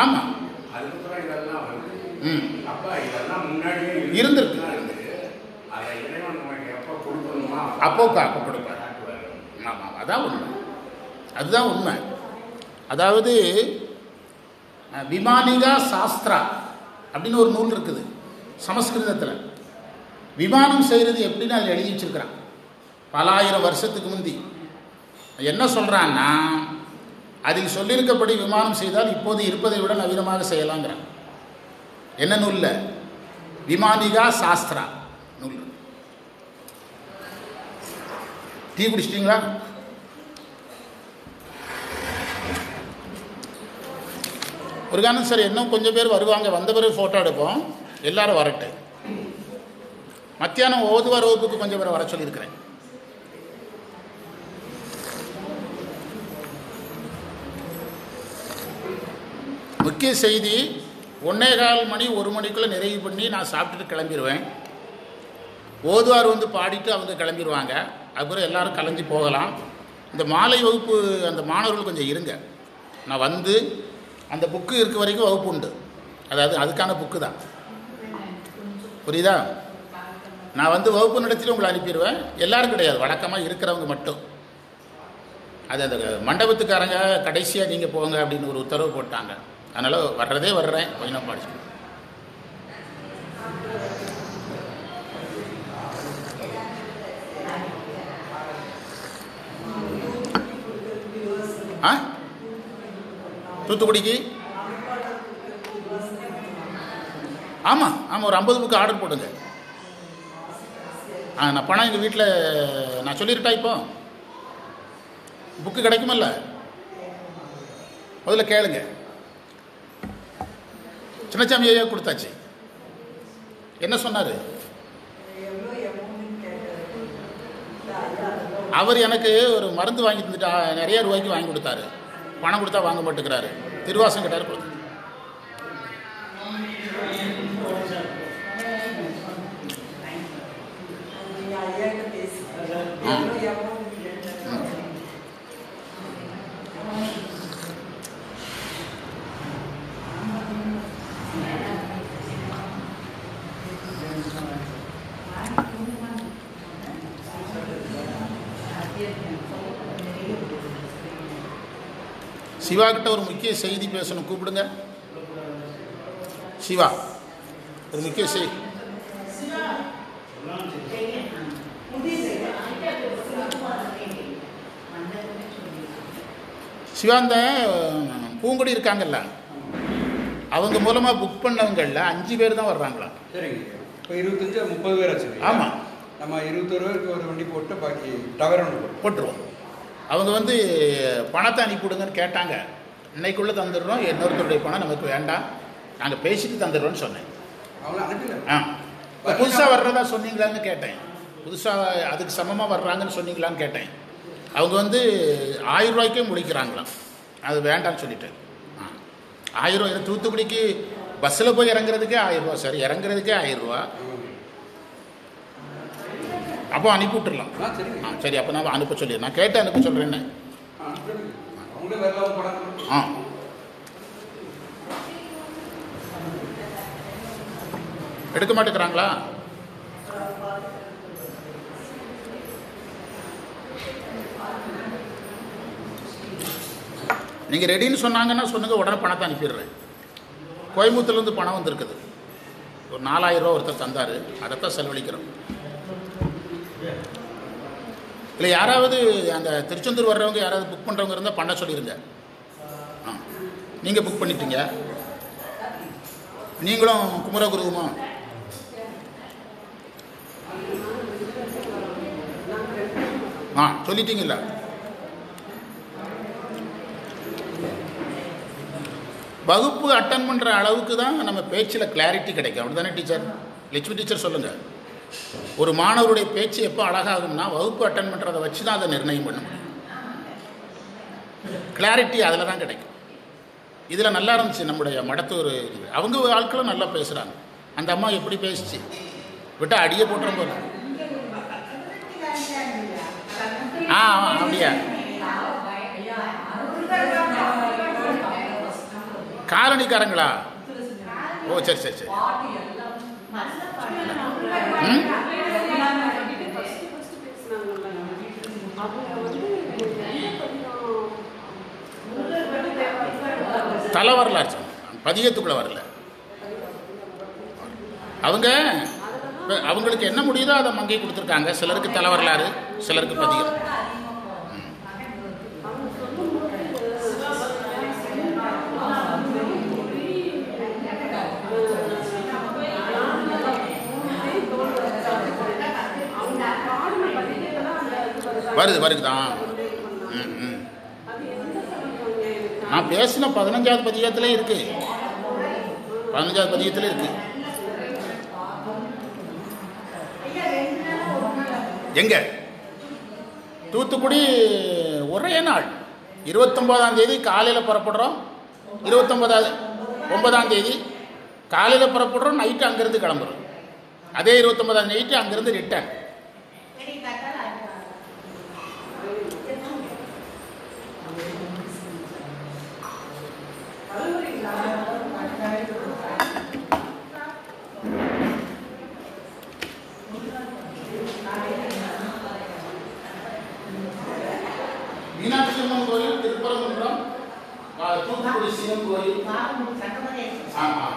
ஆமாம், இருந்திருக்கு. அப்போ கொடுப்பார். ஆமாம், அதான் உண்மை, அதுதான் உண்மை. அதாவது விமானிகா சாஸ்திரா அப்படின்னு ஒரு நூல் இருக்குது சமஸ்கிருதத்தில். விமானம் செய்கிறது எப்படின்னு அதில் எழுதி வச்சிருக்கிறான். பல ஆயிரம் வருஷத்துக்கு முந்தி என்ன சொல்கிறான்னா, அதில் சொல்லியிருக்கப்படி விமானம் செய்தால் இப்போது இருப்பதை விட நவீனமாக செய்யலாங்கிறான். என்ன நூலில்? விமானிகா சாஸ்திரா நூல். டீ குடிச்சிட்டிங்களா? ஒரு காரணம் சார், இன்னும் கொஞ்சம் பேர் வருவாங்க, வந்த பிறகு ஃபோட்டோ எடுப்போம். எல்லாரும் வரட்டு. மத்தியானம் ஓதுவார் வகுப்புக்கு கொஞ்சம் பேரை வர சொல்லியிருக்கிறேன். முக்கிய செய்தி, 1:15 மணி 1 மணிக்குள்ளே நிறைவு பண்ணி நான் சாப்பிட்டுட்டு கிளம்பிடுவேன். ஓதுவார் வந்து பாடிட்டு அவங்க கிளம்பிடுவாங்க. அதுக்கப்புறம் எல்லோரும் கலைஞ்சி போகலாம். இந்த மாலை வகுப்பு அந்த மாணவர்கள் கொஞ்சம் இருங்க. நான் வந்து அந்த புக்கு இருக்க வரைக்கும் வகுப்பு உண்டு. அதாவது அதுக்கான புக்கு தான், புரியுதா? நான் வந்து வகுப்பு நடத்திட்டு உங்களை அனுப்பிடுவேன். எல்லோரும் கிடையாது, வழக்கமாக இருக்கிறவங்க மட்டும். அது அந்த மண்டபத்துக்காரங்க கடைசியாக நீங்கள் போங்க அப்படின்னு ஒரு உத்தரவு போட்டாங்க. அதனால் வர்றேன், கொஞ்சம் படிச்சு. தூத்துக்குடிக்கு ஆமாம் ஒரு 50 புக்கு ஆர்டர் போடுங்க. நான் பணம் எங்கள் வீட்டில் நான் சொல்லியிருட்டா இப்போ புக்கு கிடைக்குமல்ல, முதல்ல கேளுங்க. சின்னசாமி ஐயா கொடுத்தாச்சு. என்ன சொன்னார் அவர்? எனக்கு ஒரு மருந்து வாங்கி தந்துட்டு நிறைய ரூபாய்க்கு வாங்கி கொடுத்தாரு. பணம் கொடுத்தா வாங்க மாட்டேங்கிறாரு. திருவாசம் கேட்டார் கொடுத்து. சிவா கிட்ட ஒரு முக்கிய செய்தி பேசணும், கூப்பிடுங்க. சிவா, ஒரு முக்கிய செய்தி. சிவா, இந்த பூங்குடி இருக்காங்கல்ல, அவங்க மூலமாக புக் பண்ணவங்களில் 5 பேர் தான் வர்றாங்களா? சரிங்க. இப்போ 25-30 பேர் ஆச்சு. ஆமாம், நம்ம 21 பேருக்கு ஒரு வண்டி போட்டு பாக்கி டவர் ஒன்று போட்டுருவோம். அவங்க வந்து பணத்தை அனுப்பிவிடுங்கன்னு கேட்டாங்க. இன்னைக்குள்ளே தந்துடுறோம், இன்னொருத்தருடைய பணம் நமக்கு வேண்டாம், நாங்கள் பேசிட்டு தந்துடுறோன்னு சொன்னேன். அவங்கள அனுப்பிடுங்க. புதுசாக வர்றதா சொன்னீங்களான்னு கேட்டேன். புதுசாக அதுக்கு சமமாக வர்றாங்கன்னு சொன்னீங்களான்னு கேட்டேன். அவங்க வந்து 1000 ரூபாய்க்கே முடிக்கிறாங்களாம். அது வேண்டான்னு சொல்லிட்டேன். 1000 ரூபா. தூத்துக்குடிக்கு பஸ்ஸில் போய் இறங்குறதுக்கே 1000 ரூபா சார், இறங்குறதுக்கே 1000 ரூபா. அப்போ அனுப்பி விட்டுடலாம். சரிங்க. சரி, அப்போ நான் அனுப்ப சொல்லிடுறேன். நான் கேட்டு அனுப்ப சொல்கிறேன்னு. ஆ எடுக்க மாட்டேங்கிறாங்களா? நீங்கள் ரெடின்னு சொன்னாங்கன்னா சொல்லுங்கள், உடனே பணத்தை அனுப்பிடுறேன். கோயம்புத்தூர்லேருந்து பணம் வந்திருக்குது. ஒரு 4000 ரூபா ஒருத்தர் தந்தார், அதைத்தான் செலவழிக்கிறோம். இல்லை, யாராவது அந்த திருச்செந்தூர் வர்றவங்க யாராவது புக் பண்ணுறவங்க இருந்தால் பண்ண சொல்லிடுங்க. ஆ, நீங்கள் புக் பண்ணிட்டீங்க, நீங்களும் குமரகுருவுமா? ஆ சொல்லிட்டீங்கல்ல. வகுப்பு அட்டன் பண்ணுற அளவுக்கு தான் நம்ம பேச்சில் கிளாரிட்டி கிடைக்கும். அப்படி தானே டீச்சர்? லட்சுமி டீச்சர் சொல்லுங்கள். ஒரு மாணவருடைய பேச்சு எப்போ அழகாகும்னா வகுப்பு அட்டன் பண்ணுறதை வச்சு தான் அதை நிர்ணயம் பண்ண முடியும். கிளாரிட்டி அதில் தான் கிடைக்கும். இதில் நல்லா இருந்துச்சு. நம்முடைய மடத்தூர் அவங்க ஆட்களும் நல்லா பேசுகிறாங்க. அந்த அம்மா எப்படி பேசிச்சு, விட்டால் அடியே போட்டுரும் போல. ஆ அப்படியா? காலனிக்காரங்களா? ஓ சரி சரி சரி. தலை வரலாறு பதிகத்துக்குள்ள வரல. அவங்களுக்கு என்ன முடியுதோ அதை மங்கை கொடுத்துருக்காங்க. சிலருக்கு தலை வரலாறு, சிலருக்கு பதிகம். வருதுதான். நான் பேசின 15வது பதிகத்தில் இருக்கு. 15வது பதிகத்தில் இருக்கு. எங்க? தூத்துக்குடி ஒரே நாள் 29ஆம் தேதி காலையில் புறப்படுறோம். 29ஆம் தேதி காலையில் புறப்படுறோம், நைட்டு அங்கேருந்து கிளம்புறோம். அதே 29ஆம் நைட்டு அங்கேருந்து ரிட்டர்ன். மீனாட்சி அம்மன் கோயில், திருப்பரங்குன்றம், தூத்துக்குடி சிவன் கோயில். ஆமாம்.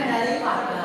நிறைய பார்க்கலாம்.